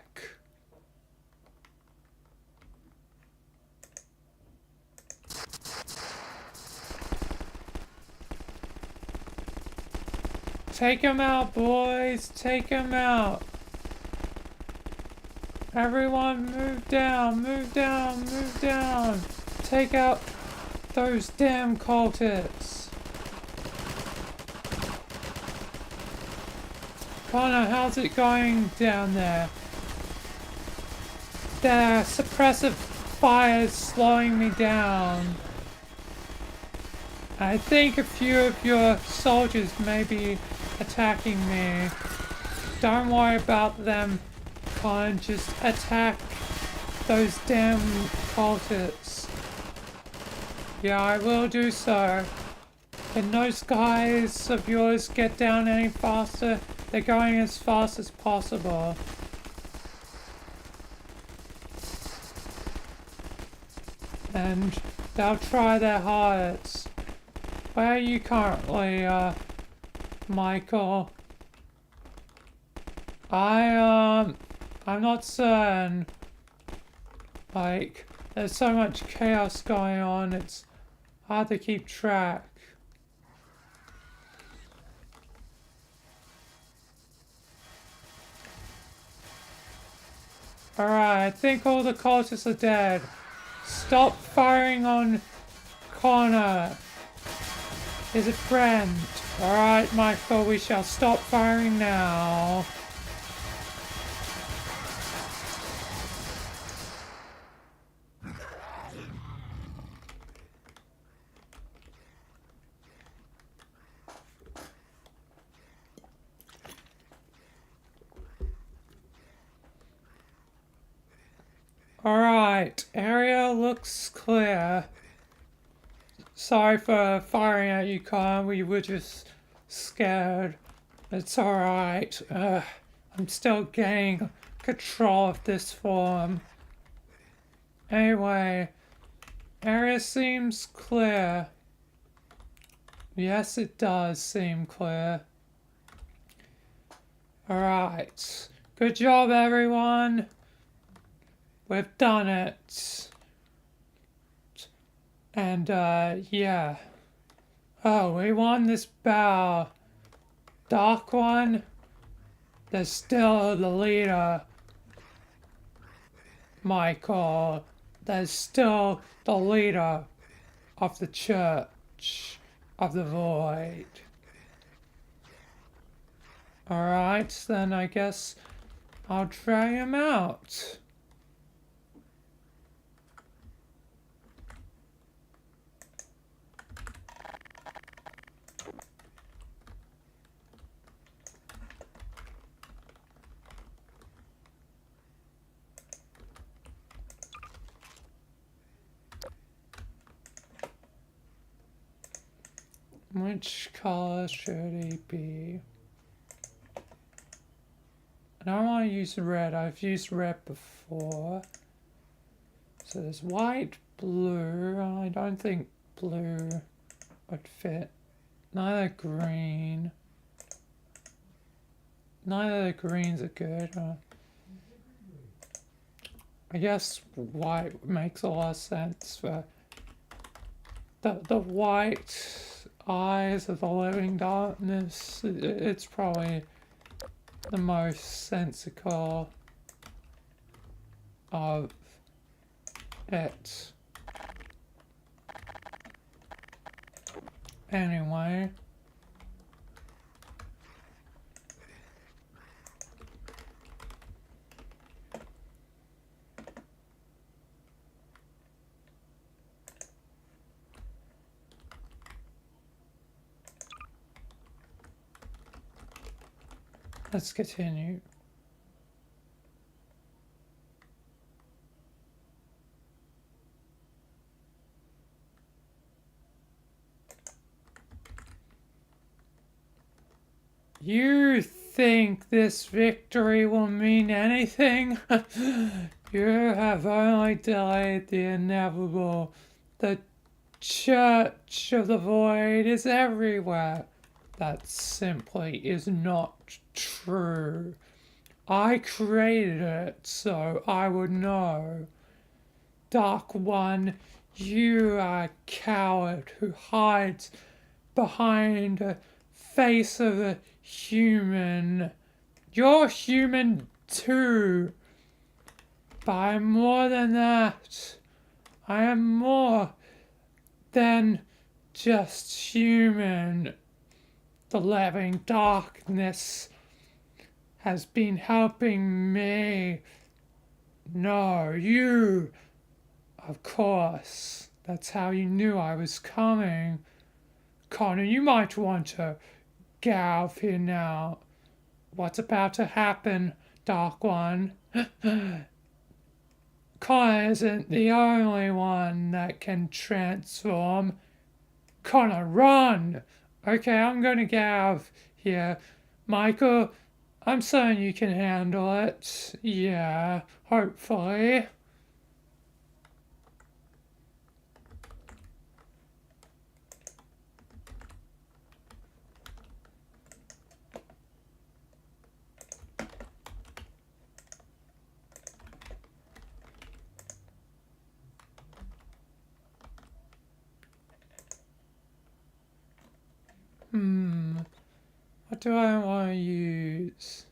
A: Take him out, boys. Take him out. Everyone move down, move down, move down. Take out those damn cultists. Connor, how's it going down there? The suppressive fire is slowing me down. I think a few of your soldiers may be attacking me. Don't worry about them, Connor. Just attack those damn cultists. Yeah, I will do so. Can those guys of yours get down any faster? They're going as fast as possible. And they'll try their hardest. Where are you currently, Michael? I'm not certain. Like, there's so much chaos going on, it's hard to keep track. Alright, I think all the cultists are dead. Stop firing on Connor, his friend. Alright, Michael, we shall stop firing now. Alright, area looks clear. Sorry for firing at you, Connor. We were just scared. It's alright. I'm still gaining control of this form. Anyway, area seems clear. Yes, it does seem clear. Alright. Good job, everyone. We've done it. And, yeah. Oh, we won this battle. Dark One, there's still the leader. Michael, there's still the leader of the Church of the Void. Alright, then I guess I'll drag him out. Which color should he be? I don't want to use red. I've used red before. So there's white, blue. I don't think blue would fit. Neither green. Neither of the greens are good. I guess white makes a lot of sense for the white eyes of the living darkness. It's probably the most sensical of it. Anyway. Let's continue. You think this victory will mean anything? You have only delayed the inevitable. The Church of the Void is everywhere. That simply is not true. I created it, so I would know. Dark One, you are a coward who hides behind the face of a human. You're human too. But I'm more than that. I am more than just human. The living darkness has been helping me. No, you. Of course. That's how you knew I was coming. Connor, you might want to get out of here now. What's about to happen, Dark One? Connor isn't the only one that can transform. Connor, run! Okay, I'm gonna get out of here. Michael, I'm certain you can handle it. Yeah, hopefully. What do I want to use?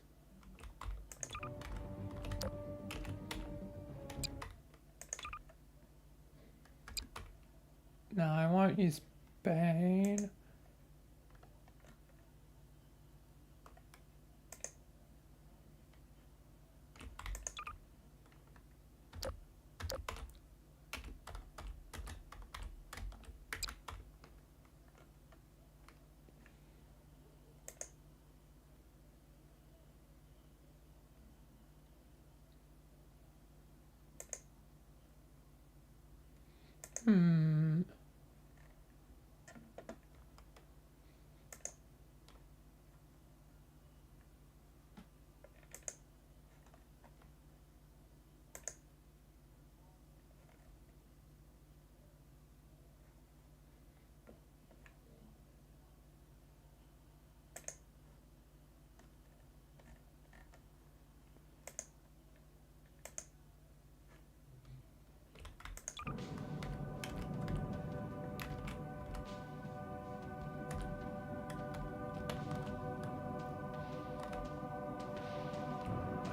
A: Don't use Bane.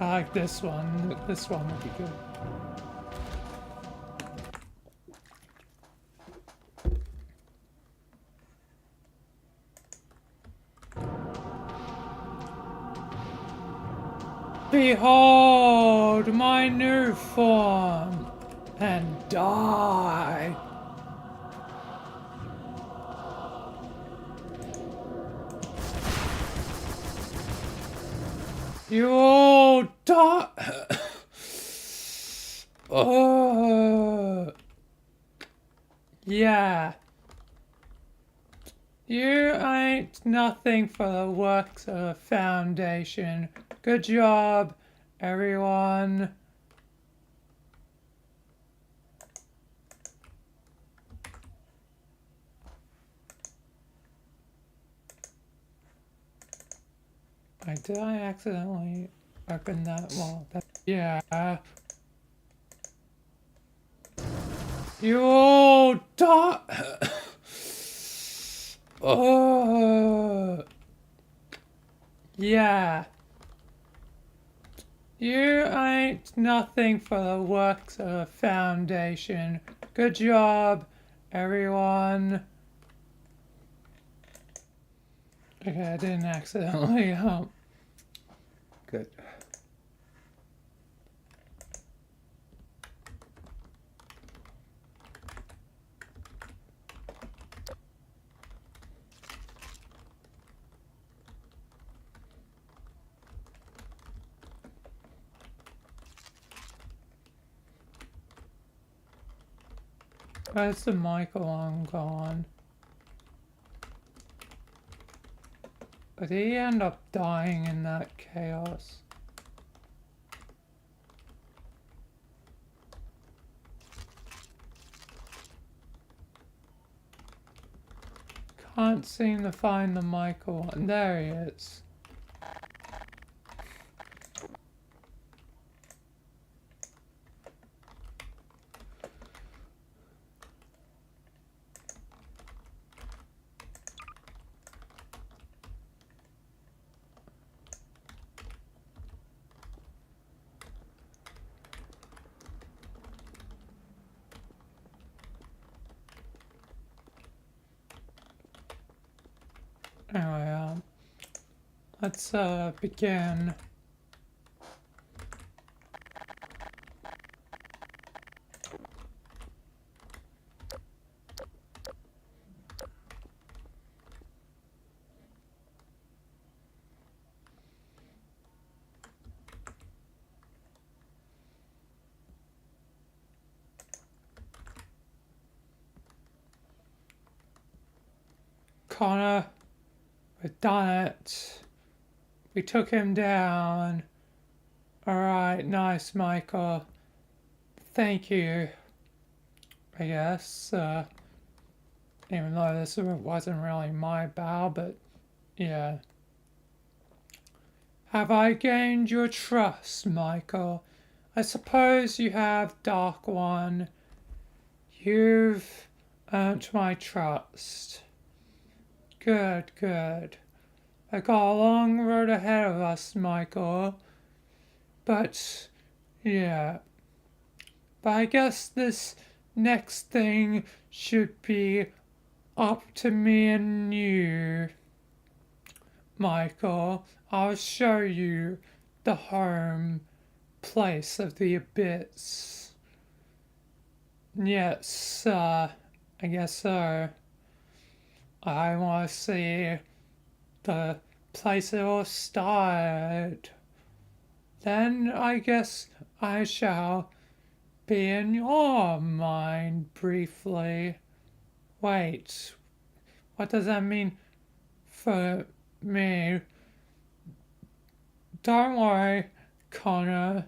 A: I like this one. This one would be good. Behold my new form, and die. You all die. Oh, yeah. You ain't nothing for the works of the Foundation. Good job, everyone. Did I accidentally open that wall? Yeah. You all die. Oh, yeah. You ain't nothing for the works of the Foundation. Good job, everyone. Okay, I didn't accidentally, good. Where's the mic alarm gone? Did he end up dying in that chaos? Can't seem to find the mic alarm. There he is. Anyway, let's begin. Connor, we've done it. We took him down. Alright, nice, Michael. Thank you. I guess, even though this wasn't really my bow, but yeah. Have I gained your trust, Michael? I suppose you have, Dark One. You've earned my trust. Good, good. I got a long road ahead of us, Michael. But, yeah. But I guess this next thing should be up to me and you, Michael. I'll show you the home place of the abyss. Yes, I guess so. I want to see the place it all started. Then I guess I shall be in your mind briefly. Wait, what does that mean for me? Don't worry, Connor.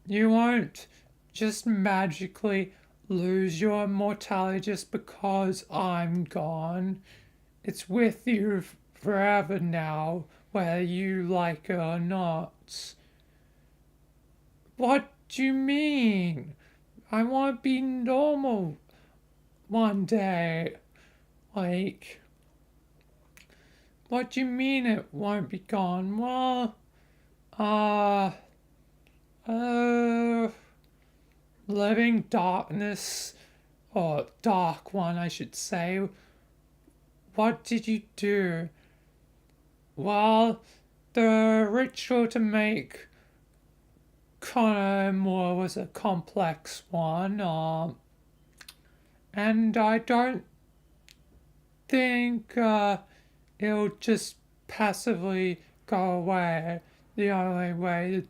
A: You won't just magically lose your immortality just because I'm gone. It's with you forever now, whether you like it or not. What do you mean? I want to be normal one day. Like, what do you mean it won't be gone? Well, uh, uh, living darkness, or dark one, I should say. What did you do? Well, the ritual to make Connor more was a complex one, and I don't think it'll just passively go away. The only way to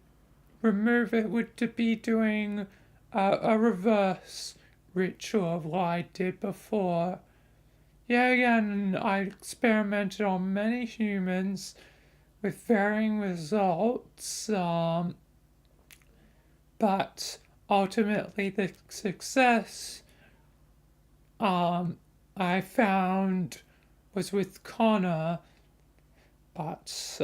A: remove it would to be doing a reverse ritual of what I did before. Yeah, again, I experimented on many humans with varying results, but ultimately the success I found was with Connor, but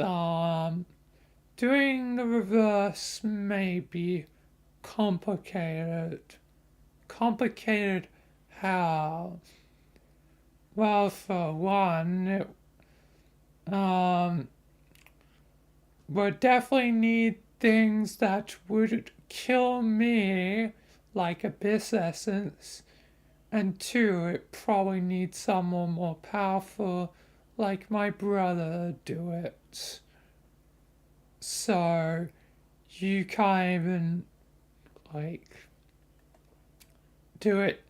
A: doing the reverse may be complicated. Complicated how? Well, for one, would definitely need things that would kill me, like abyss essence, and two, it probably needs someone more powerful, like my brother, to do it. So, you can't even, like, do it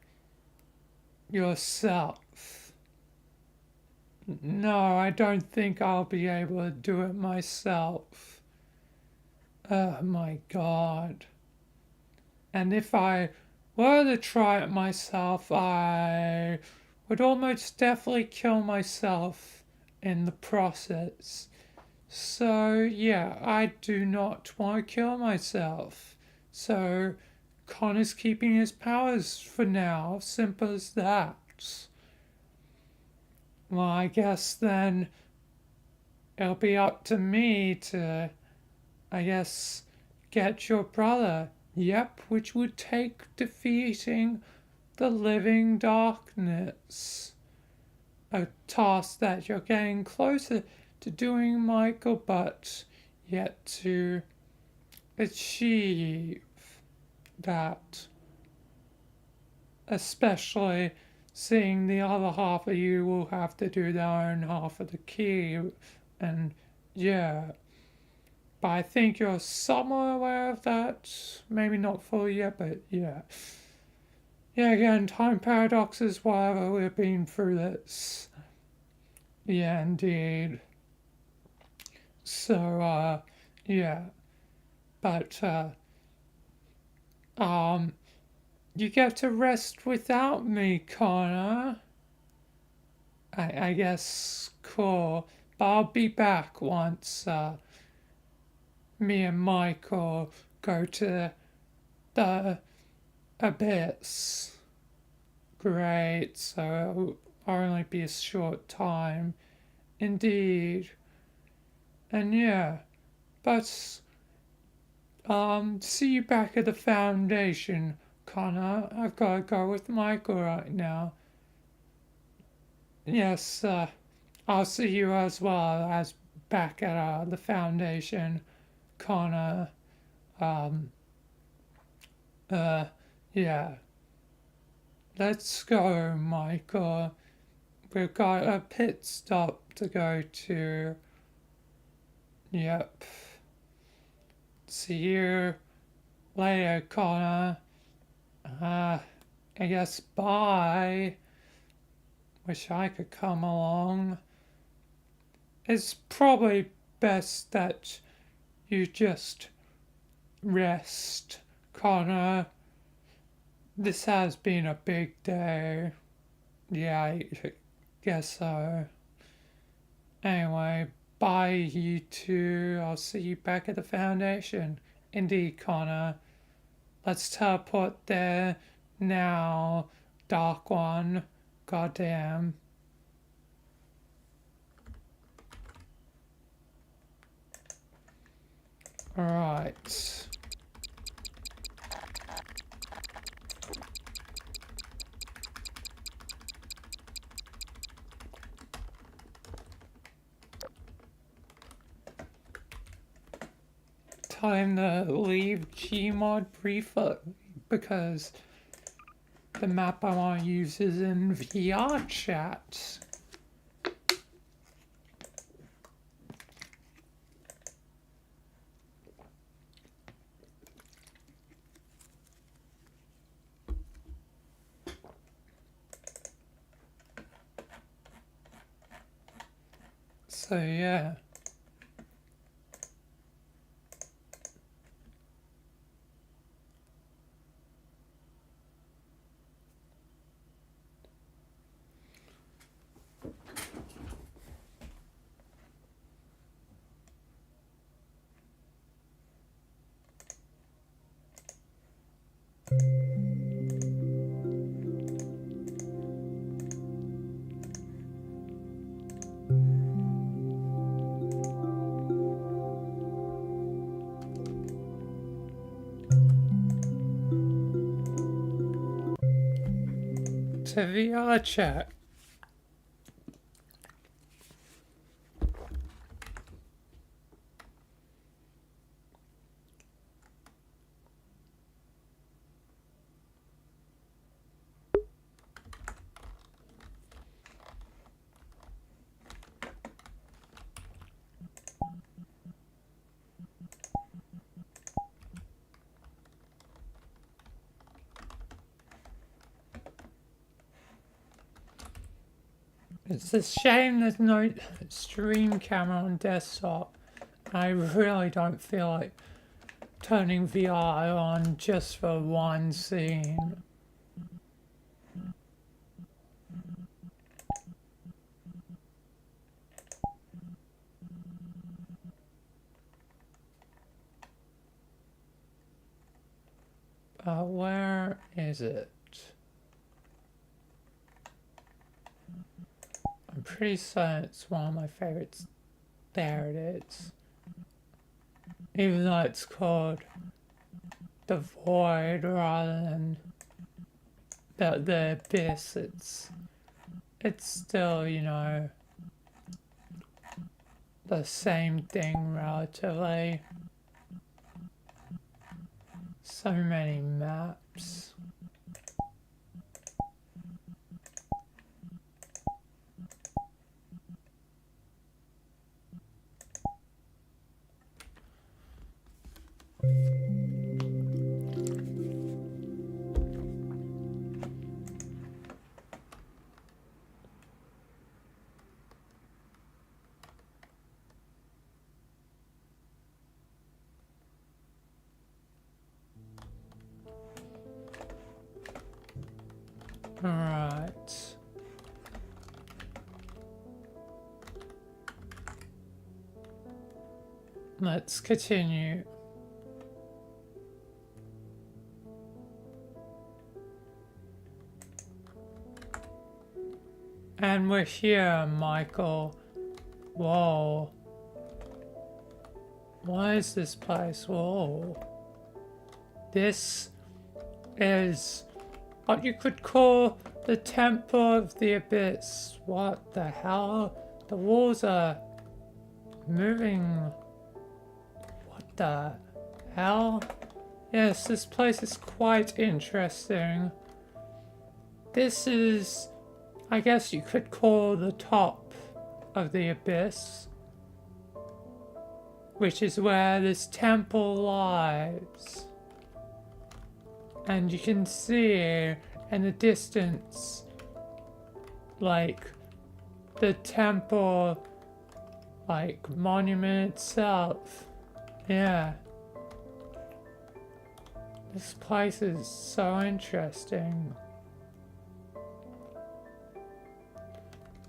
A: yourself. No, I don't think I'll be able to do it myself. Oh my god. And if I were to try it myself, I would almost definitely kill myself in the process. So, yeah, I do not want to kill myself. So, Connor's keeping his powers for now. Simple as that. Well, I guess then it'll be up to me to, I guess, get your brother. Yep, which would take defeating the living darkness. A task that you're getting closer to doing, Michael, but yet to achieve that. Especially seeing the other half of you will have to do their own half of the key. And yeah, but I think you're somewhat aware of that. Maybe not fully yet, but yeah. Yeah, again, time paradoxes, whatever, we've been through this. Yeah, indeed. So, yeah. But, you get to rest without me, Connor. I guess, cool. But I'll be back once, me and Michael go to the abyss. Great, so it'll only be a short time. Indeed. And yeah, but see you back at the foundation, Connor. I've got to go with Michael right now. Yes, I'll see you as well as back at the foundation, Connor. Um, uh, yeah. Let's go, Michael. we've got a pit stop to go to. Yep. See you later, Connor. I guess bye. Wish I could come along. It's probably best that you just rest, Connor. This has been a big day. Yeah, I guess so. Anyway, bye, you two. I'll see you back at the Foundation. Indeed, Connor. Let's teleport there now, Dark One. Goddamn. Alright. Time to leave Gmod briefly because the map I want to use is in VR chat. So yeah. To VR chat. It's a shame there's no stream camera on desktop. I really don't feel like turning VR on just for one scene. Where is it? I'm pretty certain it's one of my favorites. There it is. Even though it's called the Void rather than the Abyss, it's still, you know, the same thing relatively. So many maps. Alright. Let's continue. And we're here, Michael. Whoa. What is this place? Whoa. This is what you could call the Temple of the Abyss. What the hell? The walls are moving. What the hell? Yes, this place is quite interesting. This is I guess you could call the top of the abyss, which is where this temple lies. And you can see in the distance, like, the temple, like, monument itself. Yeah. This place is so interesting.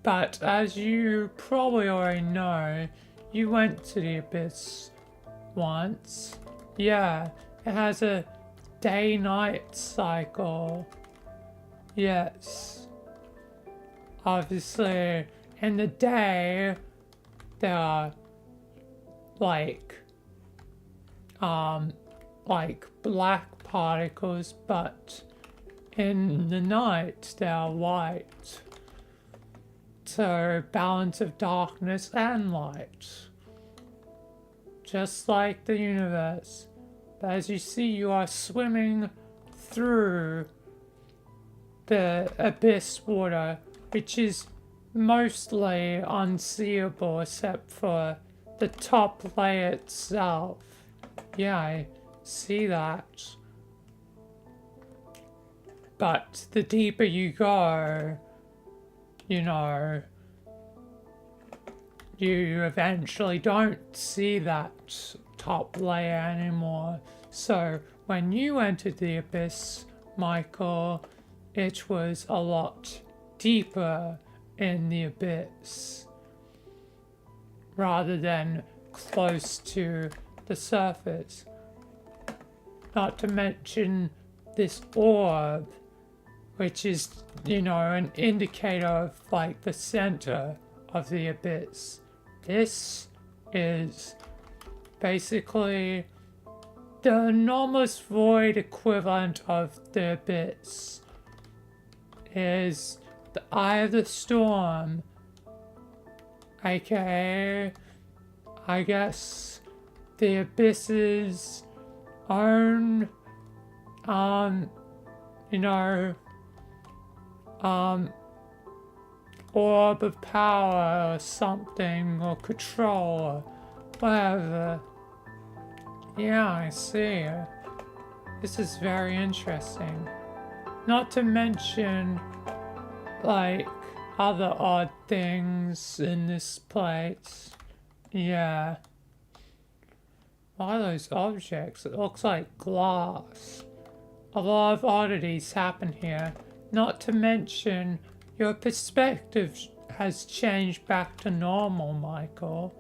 A: But as you probably already know, you went to the abyss once. Yeah, it has a day-night cycle. Yes. Obviously, in the day, there are like black particles, but in the night they are white. So balance of darkness and light. Just like the universe. But as you see, you are swimming through the abyss water, which is mostly unseeable except for the top layer itself. Yeah, I see that. But the deeper you go, you know, you eventually don't see that top layer anymore. So when you entered the abyss, Michael, it was a lot deeper in the abyss rather than close to the surface. Not to mention this orb, which is, you know, an indicator of like the center of the abyss. This is basically the enormous void equivalent of the abyss. Is the eye of the storm, aka, I guess, the abyss's own, you know, orb of power or something, or control, or whatever. Yeah, I see. This is very interesting. Not to mention, like, other odd things in this place. Yeah. What are those objects? It looks like glass. A lot of oddities happen here. Not to mention, your perspective has changed back to normal, Michael.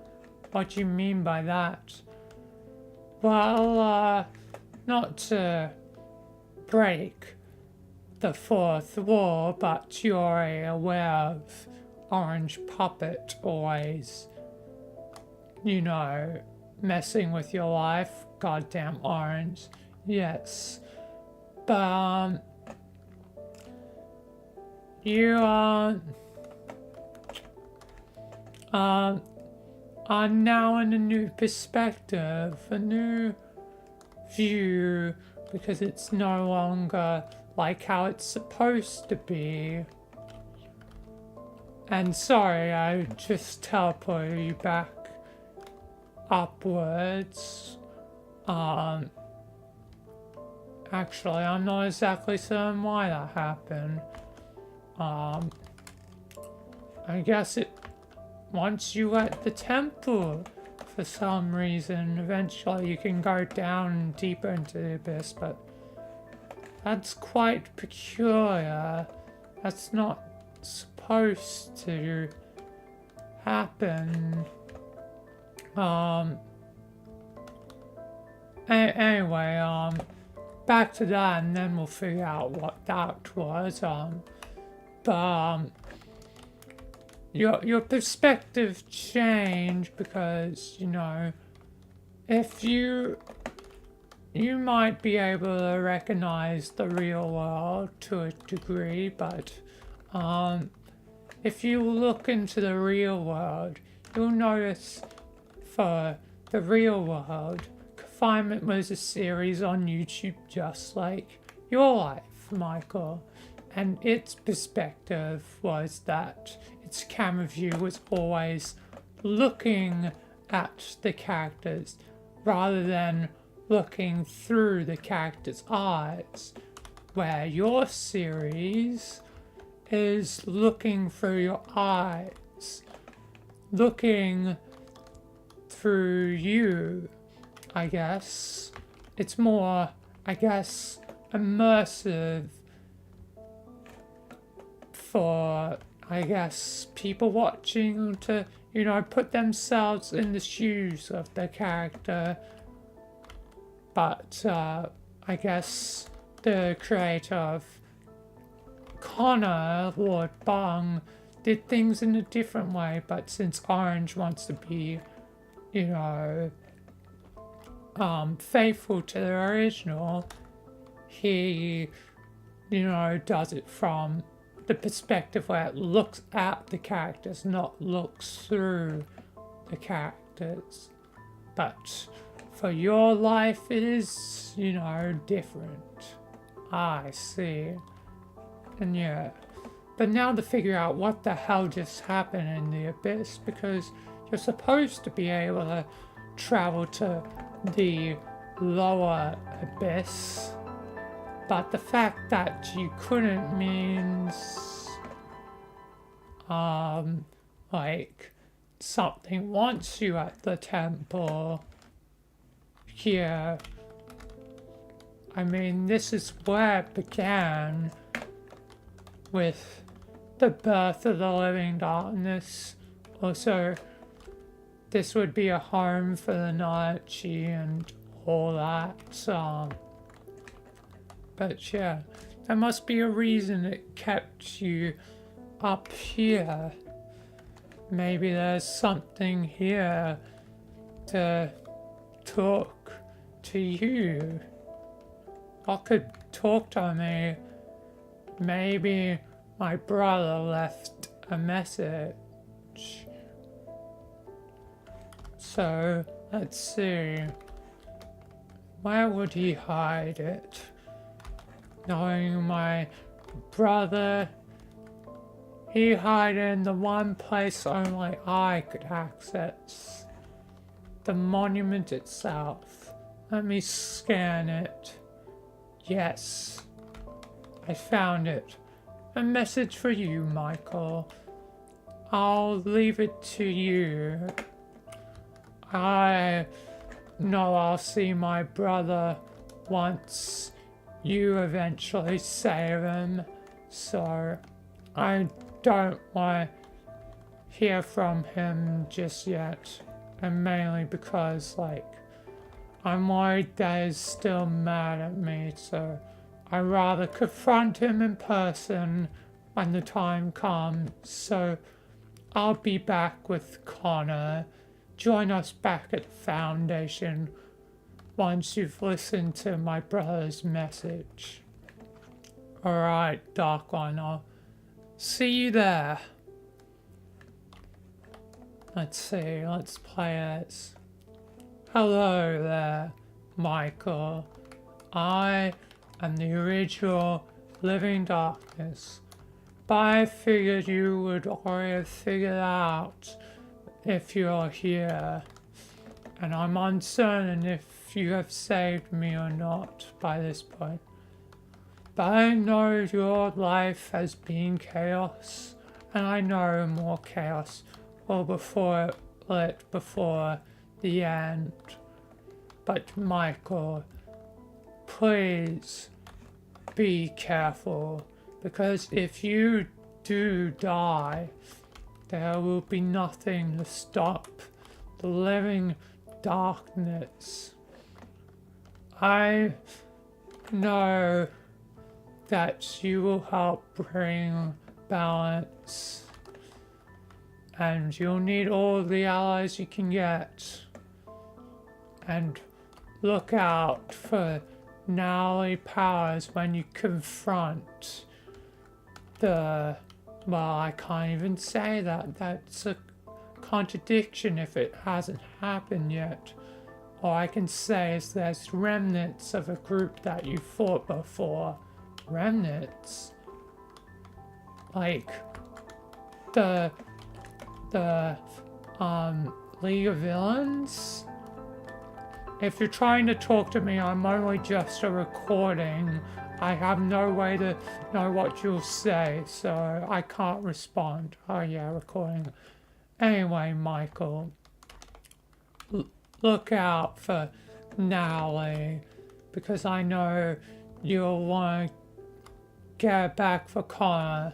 A: What do you mean by that? Well, not to break the fourth wall, but you're aware of Orange Puppet always, you know, messing with your life. Goddamn Orange. Yes. But, you are now in a new perspective, a new view, because it's no longer like how it's supposed to be. And sorry, I just teleported you back upwards. Actually, I'm not exactly certain why that happened. I guess it, once you at the temple, for some reason, eventually you can go down deeper into the abyss, but that's quite peculiar. That's not supposed to happen. Anyway, back to that, and then we'll figure out what that was. But your perspective changed because, you know, if you might be able to recognize the real world to a degree, but if you look into the real world, you'll notice for the real world, Confinement was a series on YouTube just like your life, Michael. and its perspective was that its camera view was always looking at the characters rather than looking through the character's eyes, where your series is looking through your eyes, looking through you, I guess. It's more, I guess, immersive for, I guess, people watching to, put themselves in the shoes of the character. But I guess the creator of Connor, Lord Bung, did things in a different way. But since Orange wants to be, faithful to the original, he, does it from the perspective where it looks at the characters, not looks through the characters. But for your life, it is, different. I see. And yeah. But now to figure out what the hell just happened in the abyss, because you're supposed to be able to travel to the lower abyss, but the fact that you couldn't means like something wants you at the temple here. I mean, this is where it began with the birth of the living darkness. Also, this would be a home for the Nachi and all that. But yeah, there must be a reason it kept you up here. Maybe there's something here to talk to you. Or could talk to me. Maybe my brother left a message. So, let's see. Where would he hide it? Knowing my brother, he hid in the one place only I could access. The monument itself. Let me scan it. Yes. I found it. A message for you, Michael. I'll leave it to you. I know I'll see my brother once you eventually save him, so I don't want to hear from him just yet. And mainly because, I'm worried that he's still mad at me, so I'd rather confront him in person when the time comes. So I'll be back with Connor. Join us back at the Foundation once you've listened to my brother's message. Alright, Dark One, I'll see you there. Let's see, let's play this. Hello there, Michael. I am the original Living Darkness, but I figured you would already have figured out if you're here, and I'm uncertain if you have saved me or not by this point. But I know your life has been chaos, and I know more chaos will before the end. But Michael, please be careful, because if you do die, there will be nothing to stop the living darkness. I know that you will help bring balance, and you'll need all the allies you can get. And look out for gnarly powers when you confront the... Well, I can't even say that. That's a contradiction if it hasn't happened yet. All I can say is there's remnants of a group that you fought before. Remnants? like the the League of Villains. If you're trying to talk to me, I'm only just a recording. I have no way to know what you'll say, so I can't respond. Oh yeah, recording. Anyway, Michael, look out for Nally, because I know you'll want to get back for Connor.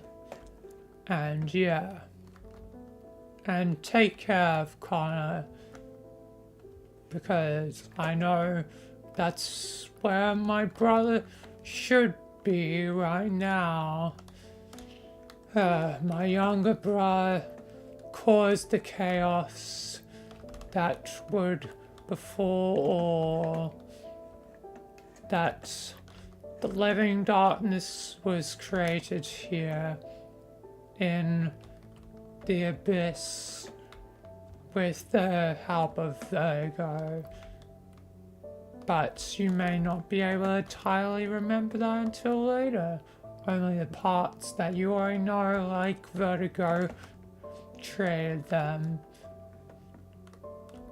A: And yeah. And take care of Connor, because I know that's where my brother should be right now. My younger brother caused the chaos that would befall all. That the living darkness was created here in the abyss with the help of Virgo. But you may not be able to entirely remember that until later. Only the parts that you already know, like Vertigo, traded them.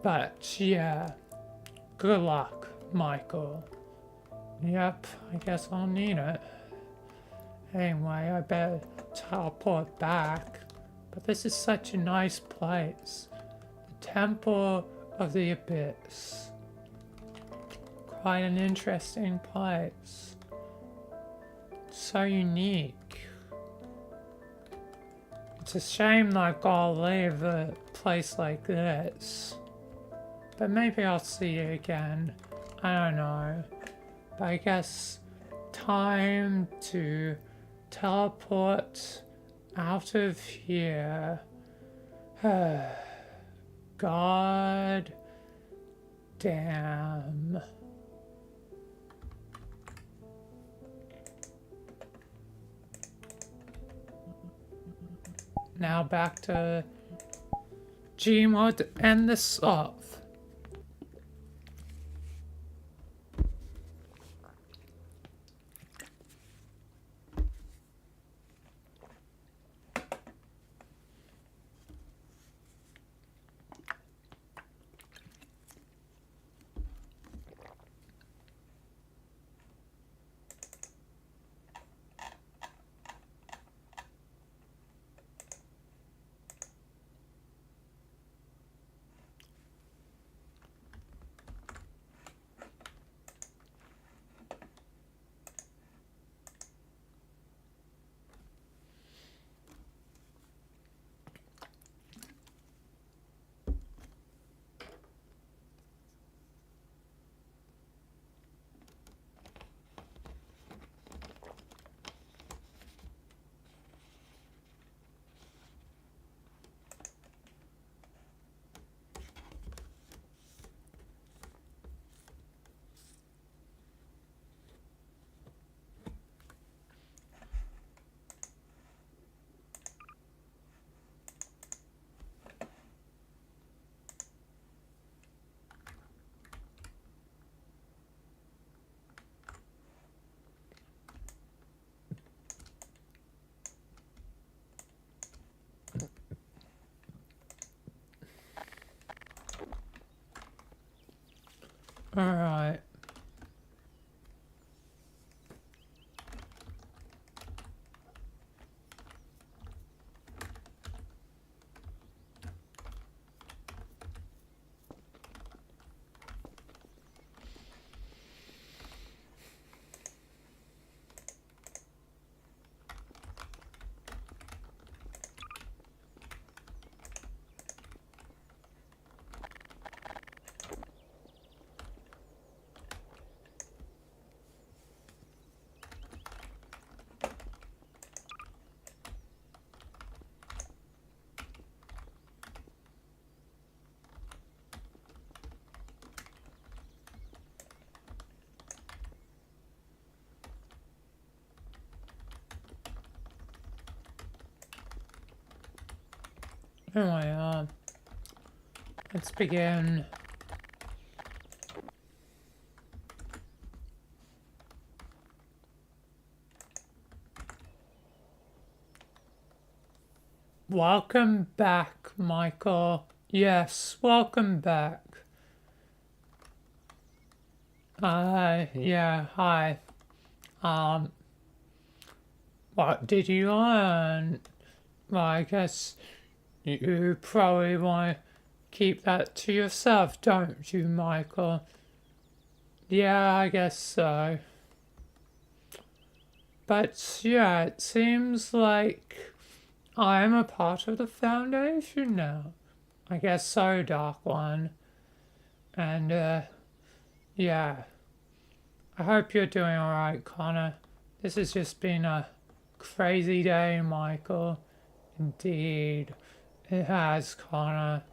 A: But yeah, good luck, Michael. Yep, I guess I'll need it. Anyway, I better teleport back. But this is such a nice place. The Temple of the Abyss. Quite an interesting place. So unique. It's a shame that I've got to leave a place like this. But maybe I'll see you again. I don't know. But I guess time to teleport out of here. God damn. Now back to Gmod to end this off. Alright. Anyway, let's begin. welcome back, Michael. Yes, welcome back. Yeah, hi. Um, what did you learn? Well, I guess you probably want to keep that to yourself, don't you, Michael? Yeah, I guess so. But yeah, it seems like I'm a part of the Foundation now. I guess so, Dark One. And yeah, I hope you're doing alright, Connor. This has just been a crazy day, Michael. Indeed, it has, Connor.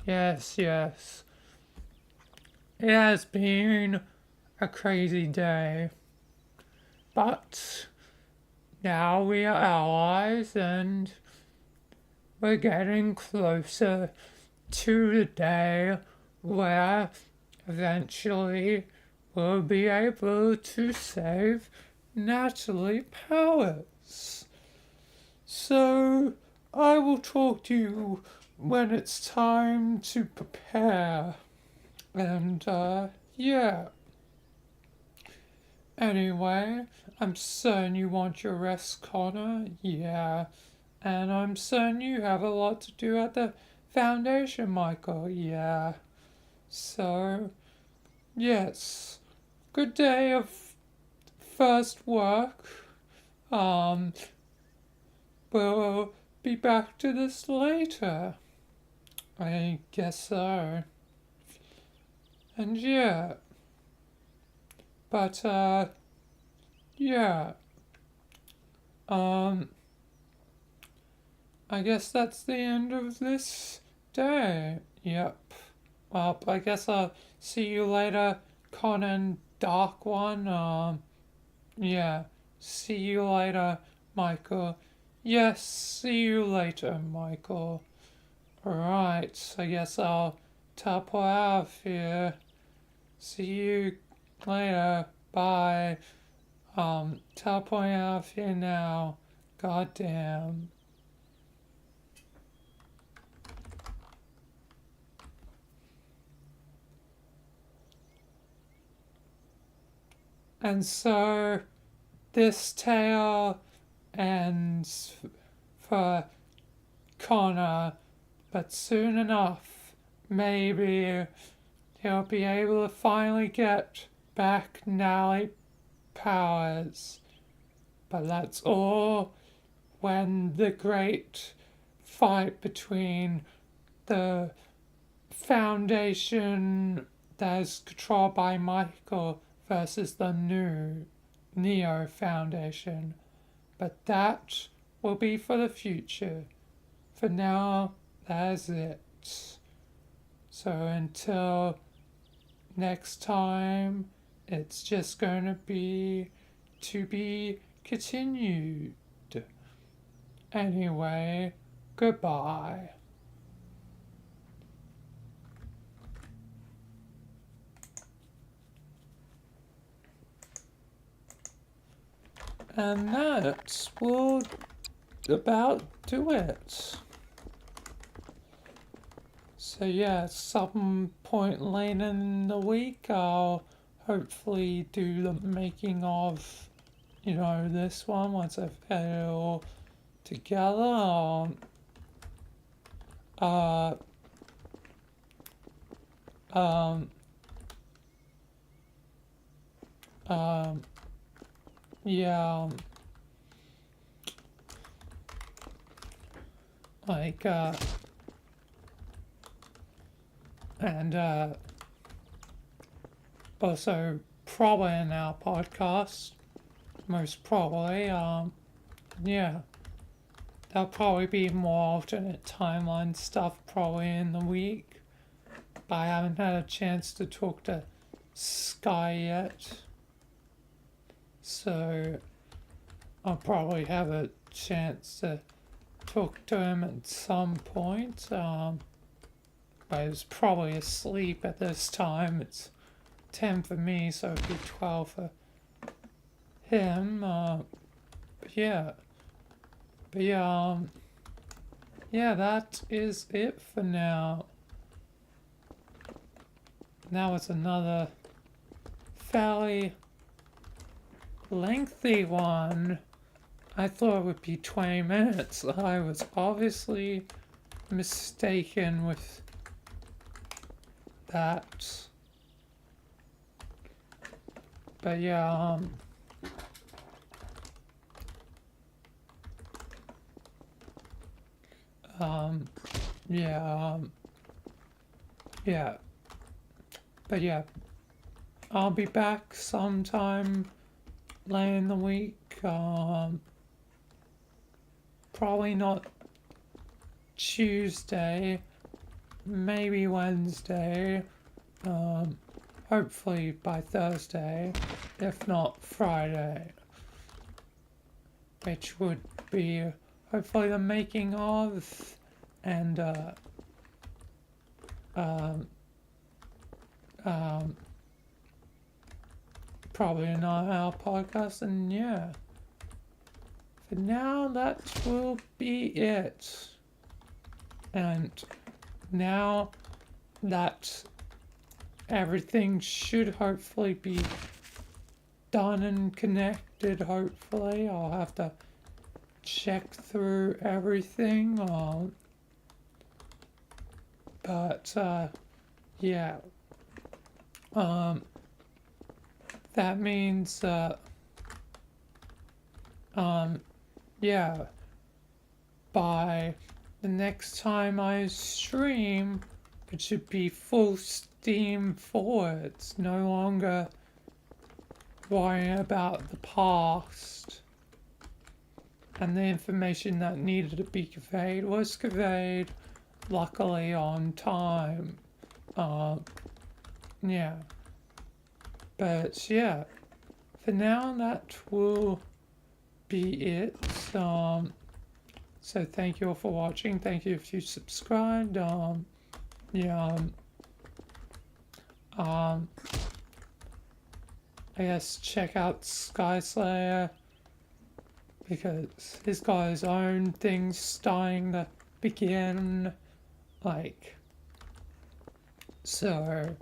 A: Yes, yes. It has been a crazy day. But now we are allies and we're getting closer to the day where eventually we'll be able to save Natalie Powers. So I will talk to you when it's time to prepare. And yeah. Anyway, I'm certain you want your rest, Connor. Yeah. And I'm certain you have a lot to do at the Foundation, Michael. Yeah. So, yes. Good day of first work. Um, we'll be back to this later. I guess so. And yeah. But, yeah. Um, I guess that's the end of this day. Yep. Well, I guess I'll see you later, Conan Dark One. Yeah. See you later, Michael. Yes, see you later, Michael. Alright, I guess I'll topple out of here. See you later. Bye. Teleporting out of here now. Goddamn. And so this tale ends for Connor, but soon enough, maybe he'll be able to finally get back Nally Powers. But that's all when the great fight between the Foundation that is controlled by Michael versus the new Neo Foundation. But that will be for the future. For now, that's it. So until next time, it's just going to be continued. Anyway, goodbye. And that will about do it. So yeah, some point later in the week I'll hopefully do the making of, this one once I've got it all together. Uh, um, yeah, like, and also probably in our podcast, most probably, yeah, there'll probably be more alternate timeline stuff probably in the week, but I haven't had a chance to talk to Sky yet, so I'll probably have a chance to talk to him at some point, but he's probably asleep at this time. It's 10 for me, so it'd be 12 for him. But yeah. yeah, that is it for now. Now it's another fairly lengthy one. I thought it would be 20 minutes. I was obviously mistaken with that. But yeah, yeah, yeah. But yeah, I'll be back sometime later in the week. Probably not Tuesday, maybe Wednesday. Hopefully by Thursday, if not Friday, which would be hopefully the making of and um, um, probably another hour podcast. And yeah, for now that will be it. And now that everything should hopefully be done and connected, hopefully I'll have to check through everything. But yeah, that means yeah, by the next time I stream, it should be full steam forwards, no longer worrying about the past. And the information that needed to be conveyed was conveyed, luckily on time. Yeah. But yeah, for now that will be it. So thank you all for watching. Thank you if you subscribed. Yeah. I guess check out Sky Slayer because he's got his own things starting to begin. Like, so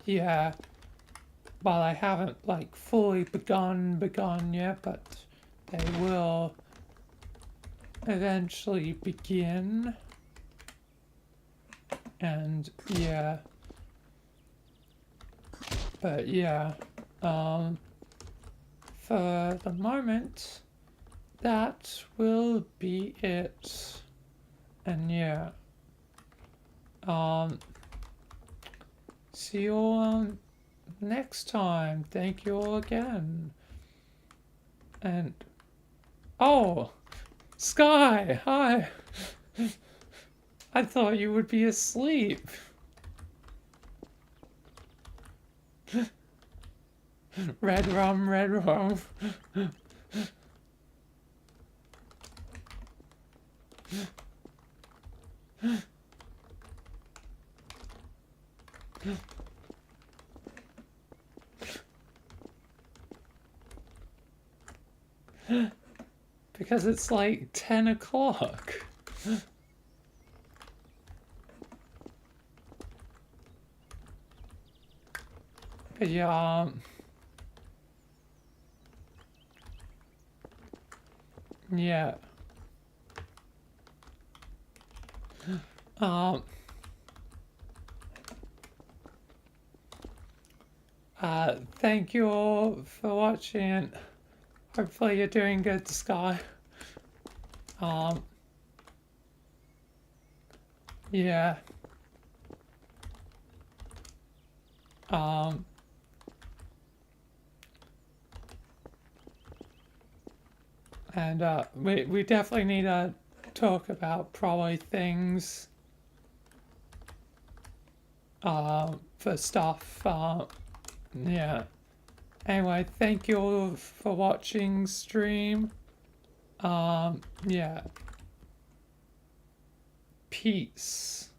A: yeah. But I haven't like fully begun yet, but they will eventually begin. And yeah. But yeah, for the moment, that will be it. And yeah, see you all next time. Thank you all again. And oh, Sky, hi. I thought you would be asleep. Red rum, red rum. Because it's like 10 o'clock. But yeah, yeah. Um, thank you all for watching. Hopefully you're doing good, Sky. Yeah. And we definitely need to talk about probably things for stuff. Yeah. Anyway, thank you all for watching stream. Yeah. Peace.